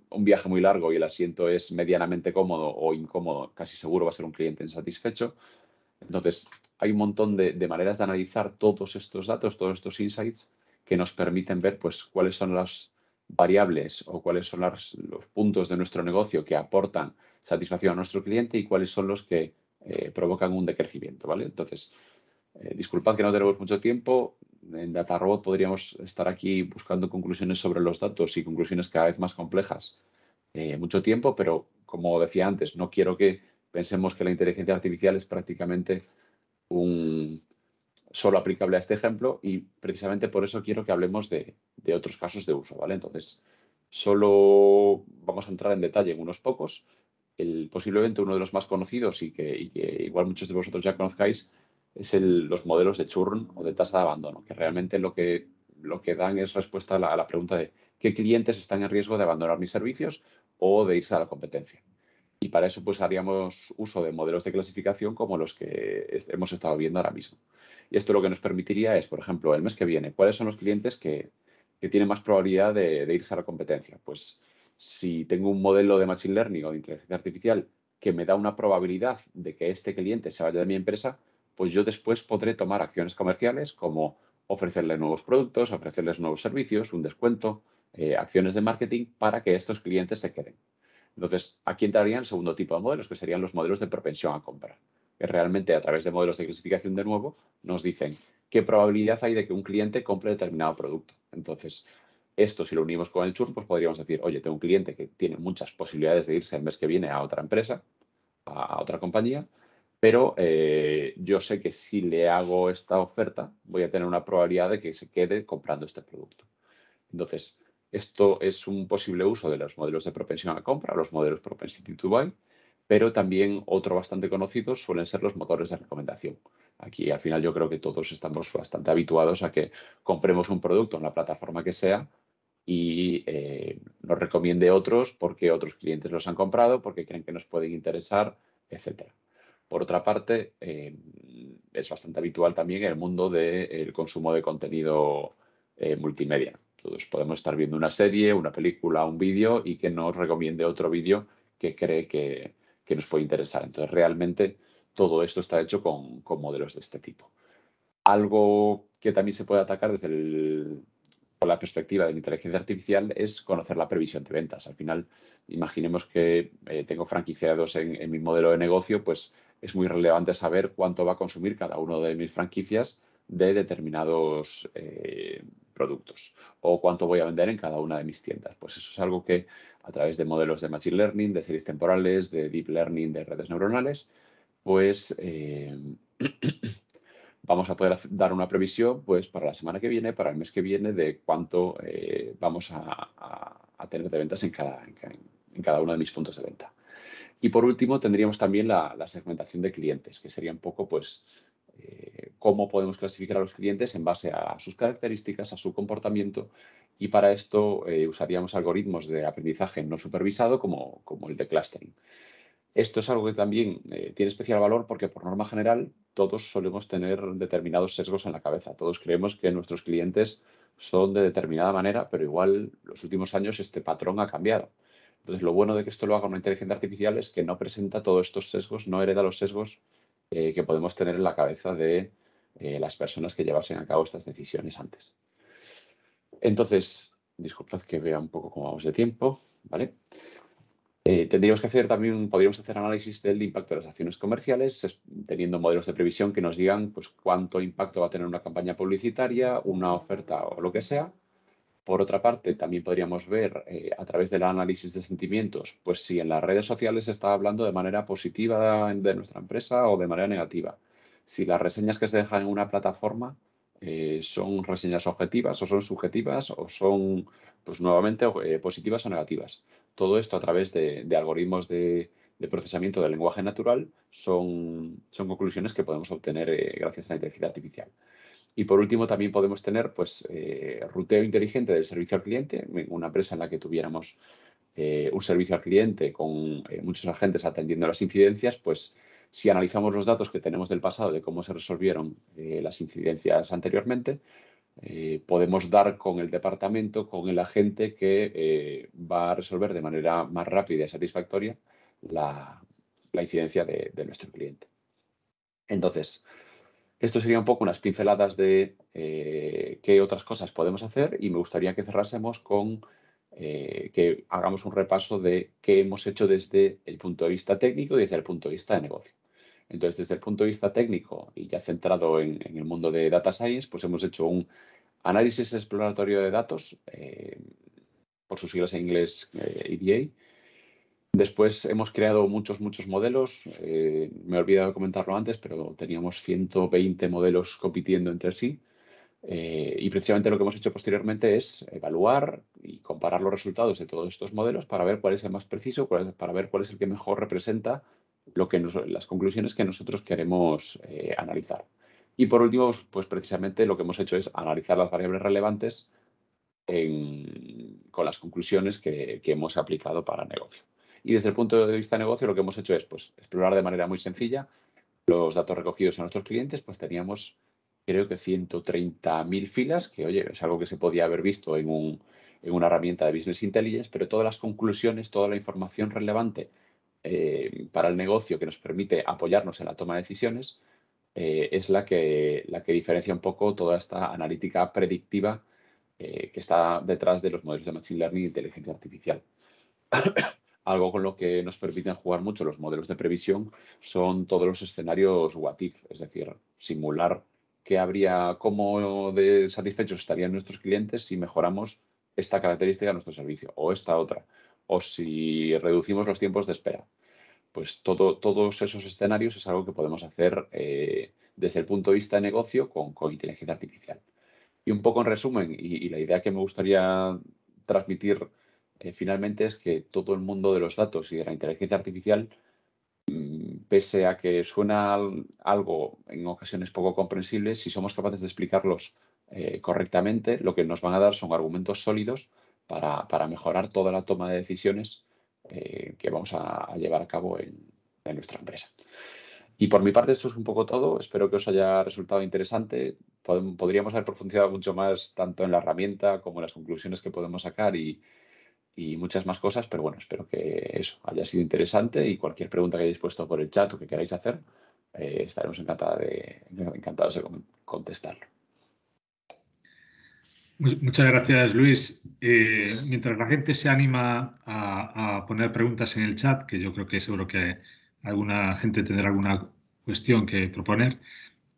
un viaje muy largo y el asiento es medianamente cómodo o incómodo, casi seguro va a ser un cliente insatisfecho. Entonces, hay un montón de maneras de analizar todos estos datos, todos estos insights que nos permiten ver pues, cuáles son las variables o cuáles son los puntos de nuestro negocio que aportan satisfacción a nuestro cliente y cuáles son los que provocan un decrecimiento, ¿vale? Entonces, disculpad que no tenemos mucho tiempo. En DataRobot podríamos estar aquí buscando conclusiones sobre los datos y conclusiones cada vez más complejas mucho tiempo, pero como decía antes, no quiero que pensemos que la inteligencia artificial es prácticamente solo aplicable a este ejemplo y precisamente por eso quiero que hablemos de otros casos de uso, ¿vale? Entonces, solo vamos a entrar en detalle en unos pocos. Posiblemente uno de los más conocidos y que igual muchos de vosotros ya conozcáis es los modelos de churn o de tasa de abandono, que realmente lo que dan es respuesta a la pregunta de qué clientes están en riesgo de abandonar mis servicios o de irse a la competencia. Y para eso pues haríamos uso de modelos de clasificación como los que hemos estado viendo ahora mismo. Y esto lo que nos permitiría es, por ejemplo, el mes que viene, ¿cuáles son los clientes que tienen más probabilidad de irse a la competencia? Pues si tengo un modelo de Machine Learning o de inteligencia artificial que me da una probabilidad de que este cliente se vaya de mi empresa, pues yo después podré tomar acciones comerciales como ofrecerle nuevos productos, ofrecerles nuevos servicios, un descuento, acciones de marketing para que estos clientes se queden. Entonces, aquí entraría el segundo tipo de modelos, que serían los modelos de propensión a compra, que realmente a través de modelos de clasificación de nuevo nos dicen qué probabilidad hay de que un cliente compre determinado producto. Entonces, esto si lo unimos con el churn, pues podríamos decir, oye, tengo un cliente que tiene muchas posibilidades de irse el mes que viene a otra empresa, a otra compañía, pero yo sé que si le hago esta oferta voy a tener una probabilidad de que se quede comprando este producto. Entonces, esto es un posible uso de los modelos de propensión a compra, los modelos propensity to buy, pero también otro bastante conocido suelen ser los motores de recomendación. Aquí al final yo creo que todos estamos bastante habituados a que compremos un producto en la plataforma que sea y nos recomiende otros porque otros clientes los han comprado, porque creen que nos pueden interesar, etc. Por otra parte, es bastante habitual también el mundo del consumo de contenido multimedia. Todos podemos estar viendo una serie, una película, un vídeo y que nos recomiende otro vídeo que cree que nos puede interesar. Entonces, realmente todo esto está hecho con modelos de este tipo. Algo que también se puede atacar con la perspectiva de la inteligencia artificial es conocer la previsión de ventas. Al final, imaginemos que tengo franquiciados en mi modelo de negocio, pues es muy relevante saber cuánto va a consumir cada uno de mis franquicias de determinados productos o cuánto voy a vender en cada una de mis tiendas. Pues eso es algo que a través de modelos de Machine Learning, de series temporales, de Deep Learning, de redes neuronales, pues vamos a poder dar una previsión pues, para la semana que viene, para el mes que viene, de cuánto vamos a tener de ventas en cada uno de mis puntos de venta. Y por último, tendríamos también la segmentación de clientes, que sería un poco pues, cómo podemos clasificar a los clientes en base a sus características, a su comportamiento. Y para esto usaríamos algoritmos de aprendizaje no supervisado como el de clustering. Esto es algo que también tiene especial valor porque, por norma general, todos solemos tener determinados sesgos en la cabeza. Todos creemos que nuestros clientes son de determinada manera, pero igual los últimos años este patrón ha cambiado. Entonces, lo bueno de que esto lo haga una inteligencia artificial es que no presenta todos estos sesgos, no hereda los sesgos que podemos tener en la cabeza de las personas que llevasen a cabo estas decisiones antes. Entonces, disculpad que vea un poco cómo vamos de tiempo, ¿vale? Tendríamos que hacer también, podríamos hacer análisis del impacto de las acciones comerciales, teniendo modelos de previsión que nos digan pues, cuánto impacto va a tener una campaña publicitaria, una oferta o lo que sea. Por otra parte, también podríamos ver a través del análisis de sentimientos, pues si en las redes sociales se está hablando de manera positiva de nuestra empresa o de manera negativa. Si las reseñas que se dejan en una plataforma son reseñas objetivas o son subjetivas o son, pues nuevamente, positivas o negativas. Todo esto a través de algoritmos de procesamiento del lenguaje natural son conclusiones que podemos obtener gracias a la inteligencia artificial. Y por último, también podemos tener pues, ruteo inteligente del servicio al cliente, una empresa en la que tuviéramos un servicio al cliente con muchos agentes atendiendo las incidencias, pues si analizamos los datos que tenemos del pasado de cómo se resolvieron las incidencias anteriormente, podemos dar con el departamento, con el agente que va a resolver de manera más rápida y satisfactoria la incidencia de nuestro cliente. Entonces, esto sería un poco unas pinceladas de qué otras cosas podemos hacer y me gustaría que cerrásemos con que hagamos un repaso de qué hemos hecho desde el punto de vista técnico y desde el punto de vista de negocio. Entonces, desde el punto de vista técnico y ya centrado en el mundo de Data Science, pues hemos hecho un análisis exploratorio de datos, por sus siglas en inglés EDA. Después hemos creado muchos modelos. Me he olvidado de comentarlo antes, pero teníamos 120 modelos compitiendo entre sí. Y precisamente lo que hemos hecho posteriormente es evaluar y comparar los resultados de todos estos modelos para ver cuál es el más preciso, para ver cuál es el que mejor representa las conclusiones que nosotros queremos analizar. Y por último, pues precisamente lo que hemos hecho es analizar las variables relevantes con las conclusiones que hemos aplicado para el negocio. Y desde el punto de vista de negocio, lo que hemos hecho es pues, explorar de manera muy sencilla los datos recogidos en nuestros clientes, pues teníamos creo que 130.000 filas, que oye, es algo que se podía haber visto en una herramienta de Business Intelligence, pero todas las conclusiones, toda la información relevante para el negocio que nos permite apoyarnos en la toma de decisiones, es la que diferencia un poco toda esta analítica predictiva que está detrás de los modelos de Machine Learning e inteligencia artificial. Algo con lo que nos permiten jugar mucho los modelos de previsión son todos los escenarios what if, es decir, simular cómo de satisfechos estarían nuestros clientes si mejoramos esta característica de nuestro servicio o esta otra, o si reducimos los tiempos de espera. Pues todos esos escenarios es algo que podemos hacer desde el punto de vista de negocio con inteligencia artificial. Y un poco en resumen, y la idea que me gustaría transmitir finalmente es que todo el mundo de los datos y de la inteligencia artificial, pese a que suena algo en ocasiones poco comprensible, si somos capaces de explicarlos correctamente, lo que nos van a dar son argumentos sólidos para mejorar toda la toma de decisiones que vamos a llevar a cabo en nuestra empresa. Y por mi parte esto es un poco todo. Espero que os haya resultado interesante. Podríamos haber profundizado mucho más tanto en la herramienta como en las conclusiones que podemos sacar y muchas más cosas, pero bueno, espero que eso haya sido interesante y cualquier pregunta que hayáis puesto por el chat o que queráis hacer, estaremos encantados de contestarlo. Muchas gracias, Luis. Mientras la gente se anima a poner preguntas en el chat, que yo creo que seguro que alguna gente tendrá alguna cuestión que proponer,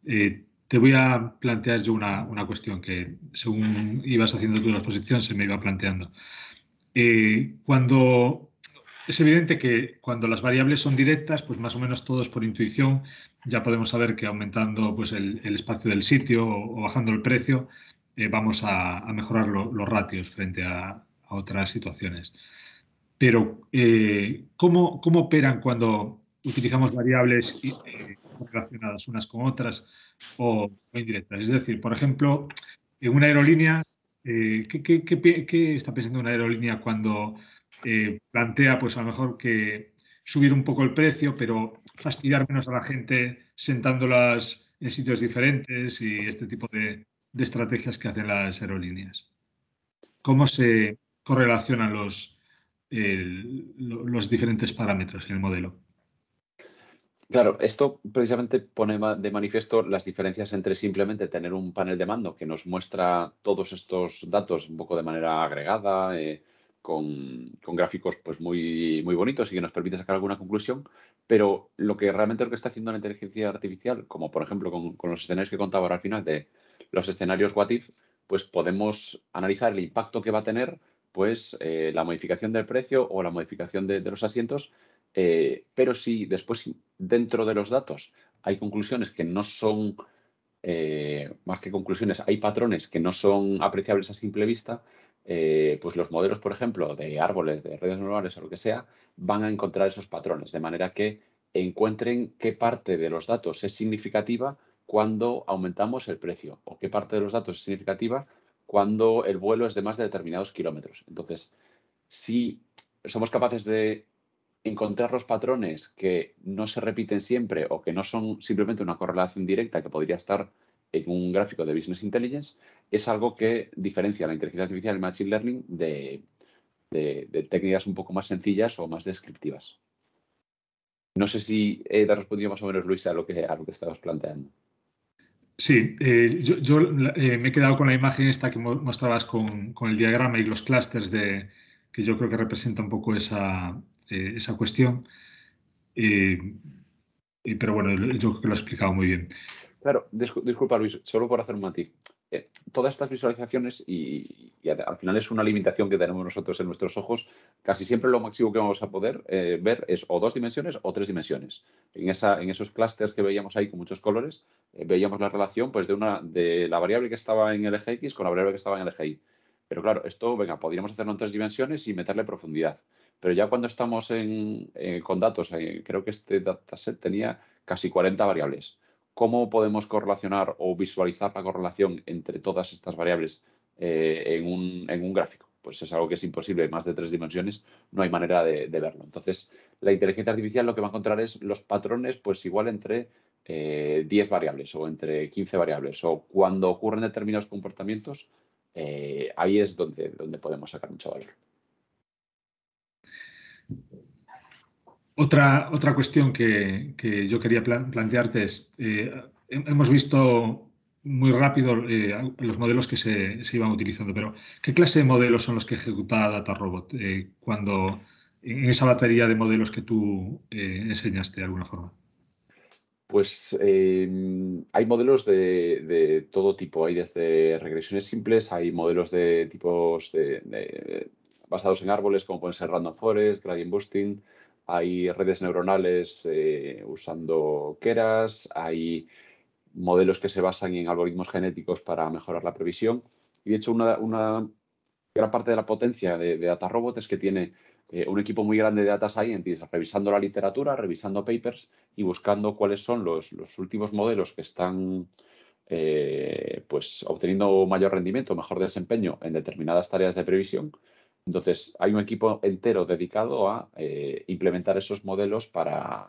te voy a plantear yo una cuestión que según ibas haciendo tu exposición se me iba planteando. Es evidente que cuando las variables son directas, pues más o menos todos por intuición ya podemos saber que aumentando pues, el espacio del sitio o bajando el precio vamos a mejorar los ratios frente a otras situaciones. Pero, ¿cómo operan cuando utilizamos variables relacionadas unas con otras o indirectas? Es decir, por ejemplo, en una aerolínea, ¿qué está pensando una aerolínea cuando plantea, pues a lo mejor que subir un poco el precio, pero fastidiar menos a la gente sentándolas en sitios diferentes y este tipo de estrategias que hacen las aerolíneas? ¿Cómo se correlacionan los diferentes parámetros en el modelo? Claro, esto precisamente pone de manifiesto las diferencias entre simplemente tener un panel de mando que nos muestra todos estos datos un poco de manera agregada, con gráficos pues muy bonitos y que nos permite sacar alguna conclusión, pero lo que está haciendo la inteligencia artificial, como por ejemplo con los escenarios que contaba ahora al final de los escenarios what if, pues podemos analizar el impacto que va a tener pues la modificación del precio o la modificación de los asientos. Pero si después dentro de los datos hay conclusiones que no son, más que conclusiones, hay patrones que no son apreciables a simple vista, pues los modelos, por ejemplo, de árboles, de redes neuronales o lo que sea, van a encontrar esos patrones, de manera que encuentren qué parte de los datos es significativa cuando aumentamos el precio o qué parte de los datos es significativa cuando el vuelo es de más de determinados kilómetros. Entonces, si somos capaces de encontrar los patrones que no se repiten siempre o que no son simplemente una correlación directa que podría estar en un gráfico de Business Intelligence, es algo que diferencia la inteligencia artificial y el Machine Learning de técnicas un poco más sencillas o más descriptivas. No sé si he respondido más o menos, Luis, a lo que estabas planteando. Sí, yo me he quedado con la imagen esta que mostrabas con el diagrama y los clústeres que yo creo que representa un poco esa cuestión. Pero bueno, yo creo que lo he explicado muy bien. Claro, disculpa, Luis, solo por hacer un matiz. Todas estas visualizaciones, y al final es una limitación que tenemos nosotros en nuestros ojos, casi siempre lo máximo que vamos a poder ver es o 2 dimensiones o 3 dimensiones. En esos clústeres que veíamos ahí con muchos colores, veíamos la relación pues, de la variable que estaba en el eje X con la variable que estaba en el eje Y. Pero claro, esto, venga, podríamos hacerlo en 3 dimensiones y meterle profundidad. Pero ya cuando estamos con datos, creo que este dataset tenía casi 40 variables. ¿Cómo podemos correlacionar o visualizar la correlación entre todas estas variables en un gráfico? Pues es algo que es imposible, en más de 3 dimensiones no hay manera de verlo. Entonces, la inteligencia artificial lo que va a encontrar es los patrones, pues igual entre 10 variables o entre 15 variables, o cuando ocurren determinados comportamientos, ahí es donde podemos sacar mucho valor. Otra cuestión que yo quería plantearte es, hemos visto muy rápido los modelos que se iban utilizando, pero ¿qué clase de modelos son los que ejecuta DataRobot cuando en esa batería de modelos que tú enseñaste de alguna forma? Pues hay modelos de todo tipo. Hay desde regresiones simples, hay modelos de tipos basados en árboles, como pueden ser Random Forest, Gradient Boosting. Hay redes neuronales usando Keras. Hay modelos que se basan en algoritmos genéticos para mejorar la previsión. Y de hecho, una gran parte de la potencia de DataRobot es que tiene un equipo muy grande de data scientists revisando la literatura, revisando papers y buscando cuáles son los últimos modelos que están pues, obteniendo mayor rendimiento, mejor desempeño en determinadas tareas de previsión. Entonces, hay un equipo entero dedicado a implementar esos modelos para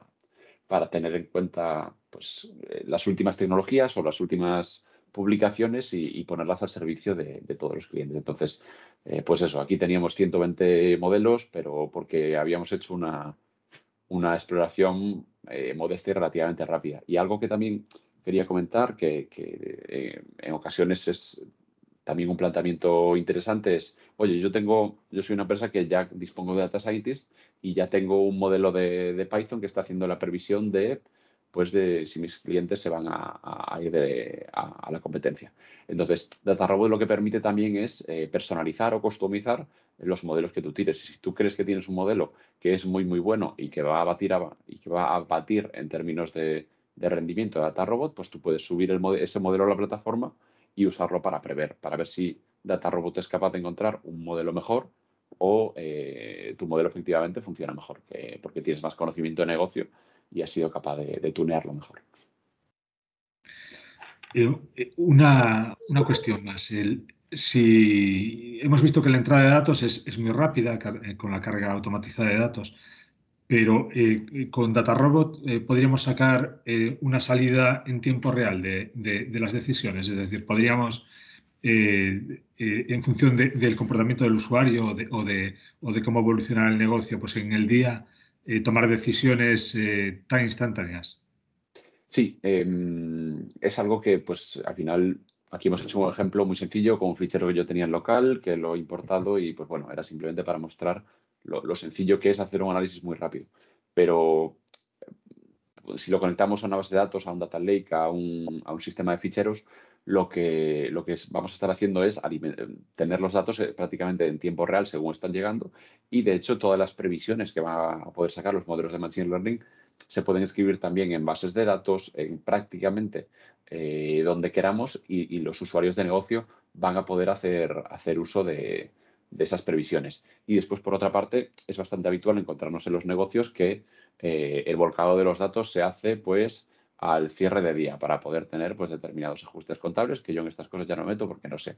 tener en cuenta pues, las últimas tecnologías o las últimas publicaciones y ponerlas al servicio de todos los clientes. Entonces, pues eso, aquí teníamos 120 modelos, pero porque habíamos hecho una exploración modesta y relativamente rápida. Y algo que también quería comentar, que en ocasiones es también un planteamiento interesante es, oye, yo soy una empresa que ya dispongo de Data Scientist y ya tengo un modelo de Python que está haciendo la previsión pues de si mis clientes se van a ir a la competencia. Entonces, DataRobot lo que permite también es personalizar o customizar los modelos que tú tires. Si tú crees que tienes un modelo que es muy, muy bueno y que va a batir en términos de rendimiento de DataRobot, pues tú puedes subir ese modelo a la plataforma y usarlo para prever, para ver si DataRobot es capaz de encontrar un modelo mejor o tu modelo efectivamente funciona mejor, porque tienes más conocimiento de negocio y has sido capaz de tunearlo mejor. Una cuestión más. Si hemos visto que la entrada de datos es muy rápida con la carga automatizada de datos, pero con DataRobot podríamos sacar una salida en tiempo real de las decisiones. Es decir, podríamos, en función del comportamiento del usuario o de cómo evolucionar el negocio, pues en el día tomar decisiones tan instantáneas. Sí, es algo que pues al final aquí hemos hecho un ejemplo muy sencillo con un fichero que yo tenía en local, que lo he importado y pues bueno, era simplemente para mostrar lo sencillo que es hacer un análisis muy rápido. Pero si lo conectamos a una base de datos, a un data lake, a un sistema de ficheros, vamos a estar haciendo es tener los datos prácticamente en tiempo real según están llegando y de hecho todas las previsiones que van a poder sacar los modelos de Machine Learning se pueden escribir también en bases de datos, en prácticamente donde queramos y los usuarios de negocio van a poder hacer uso de esas previsiones. Y después, por otra parte, es bastante habitual encontrarnos en los negocios que el volcado de los datos se hace pues al cierre de día para poder tener pues determinados ajustes contables, que yo en estas cosas ya no meto porque no sé.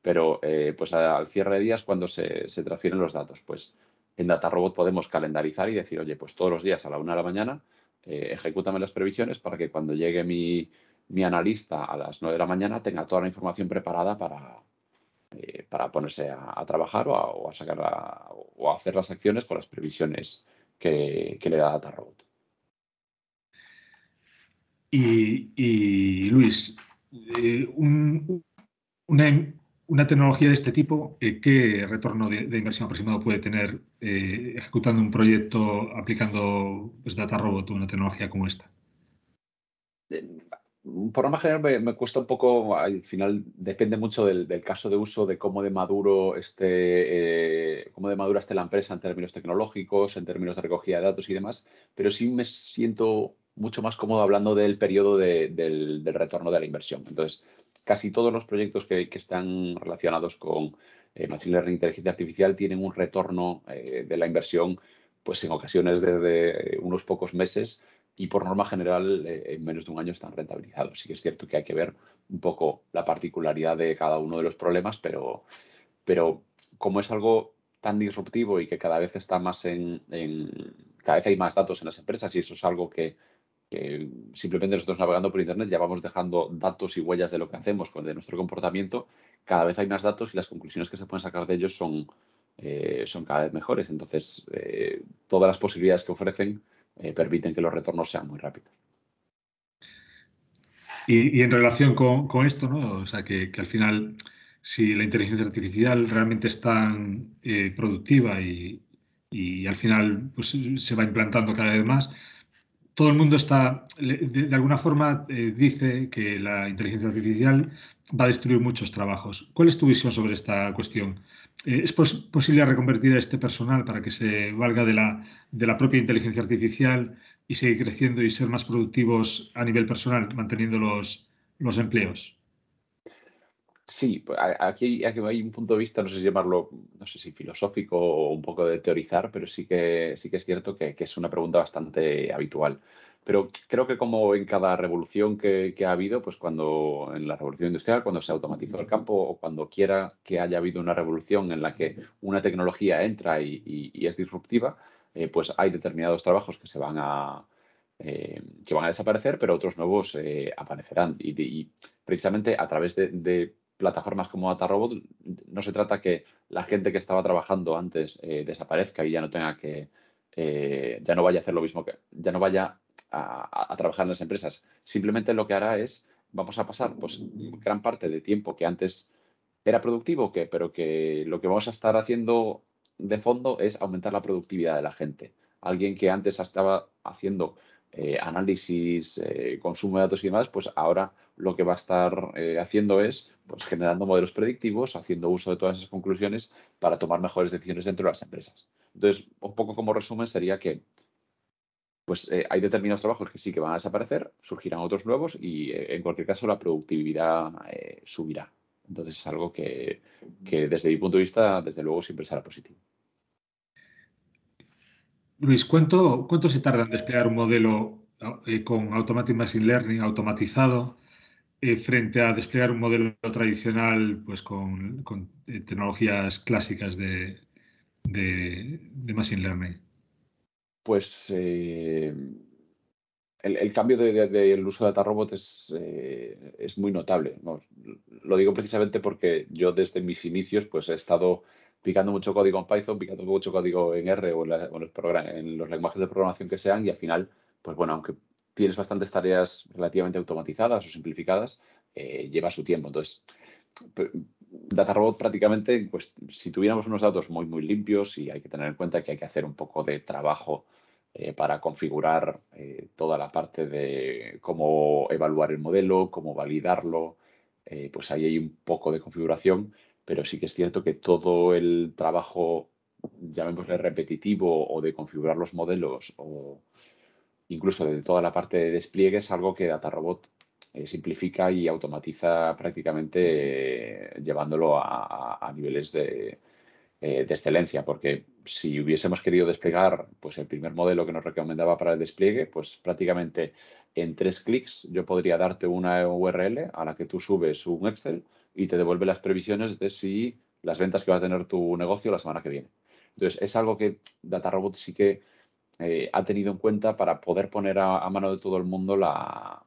Pero pues al cierre de días cuando se transfieren los datos. Pues en DataRobot podemos calendarizar y decir, oye, pues todos los días a la 1 de la mañana ejecútame las previsiones para que cuando llegue mi analista a las 9 de la mañana tenga toda la información preparada para ponerse a trabajar o a sacar o a hacer las acciones con las previsiones que le da DataRobot. Y Luis, una, una tecnología de este tipo, ¿qué retorno de inversión aproximado puede tener ejecutando un proyecto aplicando pues, DataRobot o una tecnología como esta? Por norma general me cuesta un poco, al final depende mucho del caso de uso, de cómo de madura esté la empresa en términos tecnológicos, en términos de recogida de datos y demás, pero sí me siento mucho más cómodo hablando del periodo del retorno de la inversión. Entonces, casi todos los proyectos que están relacionados con Machine Learning e inteligencia artificial tienen un retorno de la inversión, pues en ocasiones desde unos pocos meses y por norma general en menos de un año están rentabilizados. Sí que es cierto que hay que ver un poco la particularidad de cada uno de los problemas, pero como es algo tan disruptivo y que cada vez está más cada vez hay más datos en las empresas y eso es algo que simplemente nosotros navegando por Internet ya vamos dejando datos y huellas de lo que hacemos, de nuestro comportamiento, cada vez hay más datos y las conclusiones que se pueden sacar de ellos son cada vez mejores. Entonces, todas las posibilidades que ofrecen permiten que los retornos sean muy rápidos. Y en relación con esto, ¿no? O sea, que al final, si la inteligencia artificial realmente es tan productiva y al final pues, se va implantando cada vez más, todo el mundo está, de alguna forma, dice que la inteligencia artificial va a destruir muchos trabajos. ¿Cuál es tu visión sobre esta cuestión? ¿Es posible reconvertir a este personal para que se valga de la propia inteligencia artificial y seguir creciendo y ser más productivos a nivel personal, manteniendo los empleos? Sí, aquí hay un punto de vista, no sé si llamarlo, no sé si filosófico o un poco de teorizar, pero sí que es cierto que es una pregunta bastante habitual. Pero creo que como en cada revolución que ha habido, pues cuando en la revolución industrial, cuando se automatizó el campo o cuando quiera que haya habido una revolución en la que una tecnología entra y es disruptiva, pues hay determinados trabajos que van a desaparecer, pero otros nuevos aparecerán. Y precisamente a través de plataformas como DataRobot, no se trata que la gente que estaba trabajando antes desaparezca y ya no tenga que, ya no vaya a hacer lo mismo ya no vaya a trabajar en las empresas. Simplemente lo que hará es, vamos a pasar pues gran parte de tiempo que antes era productivo, pero que lo que vamos a estar haciendo de fondo es aumentar la productividad de la gente. Alguien que antes estaba haciendo análisis, consumo de datos y demás, pues ahora lo que va a estar haciendo es pues, generando modelos predictivos, haciendo uso de todas esas conclusiones para tomar mejores decisiones dentro de las empresas. Entonces, un poco como resumen sería que pues, hay determinados trabajos que sí que van a desaparecer, surgirán otros nuevos y en cualquier caso la productividad subirá. Entonces es algo que desde mi punto de vista, desde luego, siempre será positivo. Luis, ¿cuánto se tarda en desplegar un modelo con Automatic Machine Learning automatizado frente a desplegar un modelo tradicional pues, con tecnologías clásicas de Machine Learning? Pues el cambio del uso de DataRobot es muy notable. Vamos, lo digo precisamente porque yo desde mis inicios pues he estado picando mucho código en Python, picando mucho código en R o en los lenguajes de programación que sean y al final, pues bueno, aunque tienes bastantes tareas relativamente automatizadas o simplificadas, lleva su tiempo. Entonces, DataRobot prácticamente, pues si tuviéramos unos datos muy limpios y hay que tener en cuenta que hay que hacer un poco de trabajo para configurar toda la parte de cómo evaluar el modelo, cómo validarlo, pues ahí hay un poco de configuración, pero sí que es cierto que todo el trabajo, llamémosle repetitivo o de configurar los modelos o incluso de toda la parte de despliegue es algo que DataRobot simplifica y automatiza prácticamente llevándolo a niveles de excelencia, porque si hubiésemos querido desplegar pues, el primer modelo que nos recomendaba para el despliegue, pues prácticamente en 3 clics yo podría darte una URL a la que tú subes un Excel y te devuelve las previsiones de si las ventas que va a tener tu negocio la semana que viene. Entonces, es algo que DataRobot sí que ha tenido en cuenta para poder poner a mano de todo el mundo la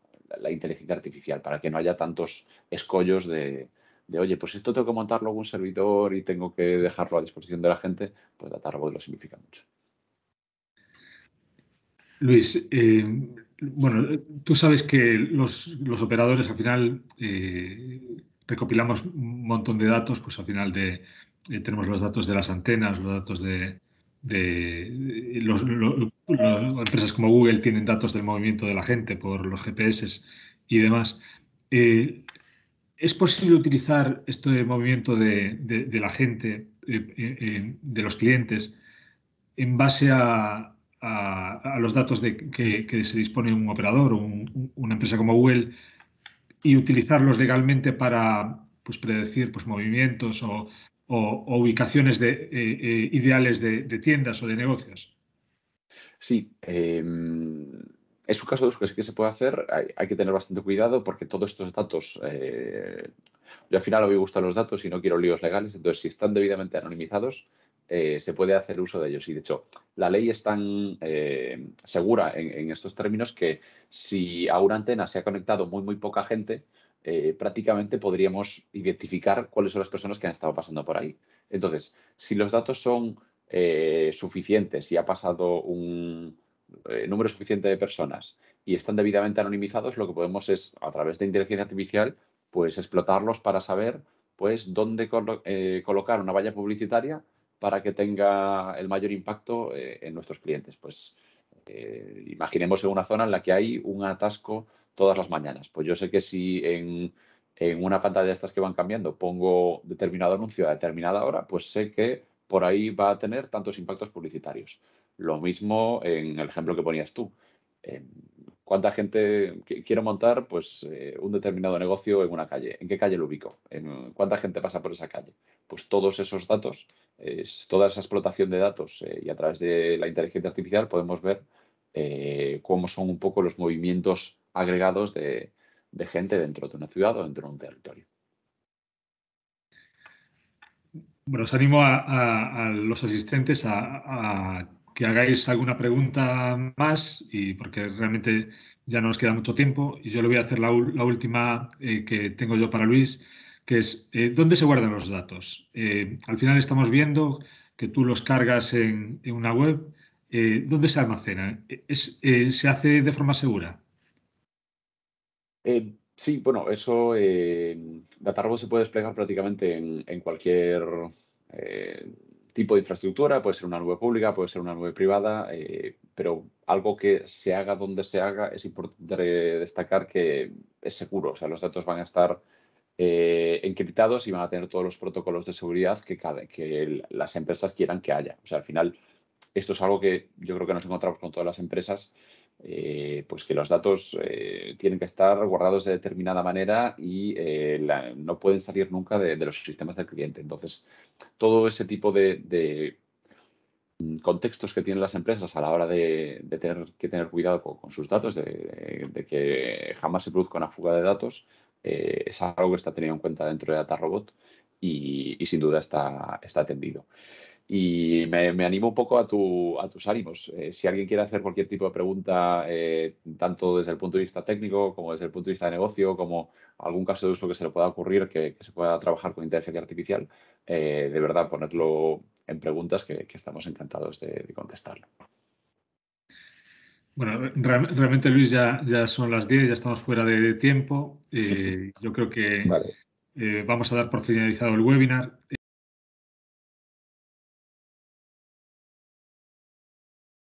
inteligencia artificial, para que no haya tantos escollos de, oye, pues esto tengo que montarlo en un servidor y tengo que dejarlo a disposición de la gente, pues DataRobot lo simplifica mucho. Luis, bueno, tú sabes que los operadores al final recopilamos un montón de datos, pues al final tenemos los datos de las antenas, los datos empresas como Google tienen datos del movimiento de la gente por los GPS y demás. Eh, ¿Es posible utilizar este movimiento de la gente, de los clientes, en base a los datos que se dispone un operador o una empresa como Google y utilizarlos legalmente para pues, predecir pues, movimientos o ubicaciones ideales de tiendas o de negocios? Sí, es un caso de uso que sí que se puede hacer. Hay que tener bastante cuidado porque todos estos datos, yo al final a mí me gustan los datos y no quiero líos legales, entonces si están debidamente anonimizados, se puede hacer uso de ellos. Y de hecho, la ley es tan segura en estos términos que si a una antena se ha conectado muy poca gente, prácticamente podríamos identificar cuáles son las personas que han estado pasando por ahí. Entonces, si los datos son suficientes y ha pasado un número suficiente de personas y están debidamente anonimizados, lo que podemos es, a través de inteligencia artificial, pues explotarlos para saber pues dónde colocar una valla publicitaria para que tenga el mayor impacto en nuestros clientes. Pues imaginemos en una zona en la que hay un atasco todas las mañanas. Pues yo sé que si en una pantalla de estas que van cambiando pongo determinado anuncio a determinada hora, pues sé que por ahí va a tener tantos impactos publicitarios. Lo mismo en el ejemplo que ponías tú. ¿Cuánta gente quiero montar pues, un determinado negocio en una calle? ¿En qué calle lo ubico? ¿Cuánta gente pasa por esa calle? Pues todos esos datos, toda esa explotación de datos y a través de la inteligencia artificial podemos ver cómo son un poco los movimientos agregados de gente dentro de una ciudad o dentro de un territorio. Bueno, os animo a los asistentes a que hagáis alguna pregunta más, y porque realmente ya no nos queda mucho tiempo. Y yo le voy a hacer la última que tengo yo para Luis, que es ¿dónde se guardan los datos? Al final estamos viendo que tú los cargas en una web. ¿Dónde se almacenan? ¿Se hace de forma segura? Sí, bueno, eso DataRobot se puede desplegar prácticamente en cualquier tipo de infraestructura, puede ser una nube pública, puede ser una nube privada, pero algo que se haga donde se haga es importante destacar que es seguro, o sea, los datos van a estar encriptados y van a tener todos los protocolos de seguridad que las empresas quieran que haya. O sea, al final, esto es algo que yo creo que nos encontramos con todas las empresas, pues que los datos tienen que estar guardados de determinada manera y no pueden salir nunca de los sistemas del cliente. Entonces, todo ese tipo de contextos que tienen las empresas a la hora de tener que tener cuidado con sus datos, de que jamás se produzca una fuga de datos, es algo que está tenido en cuenta dentro de DataRobot y sin duda está atendido. Y me animo un poco a tus ánimos. Si alguien quiere hacer cualquier tipo de pregunta, tanto desde el punto de vista técnico como desde el punto de vista de negocio, como algún caso de uso que se le pueda ocurrir, que se pueda trabajar con inteligencia artificial, de verdad, ponedlo en preguntas que estamos encantados de contestarlo. Bueno, realmente, Luis, ya son las 10, ya estamos fuera de tiempo. Yo creo que Vale. vamos a dar por finalizado el webinar.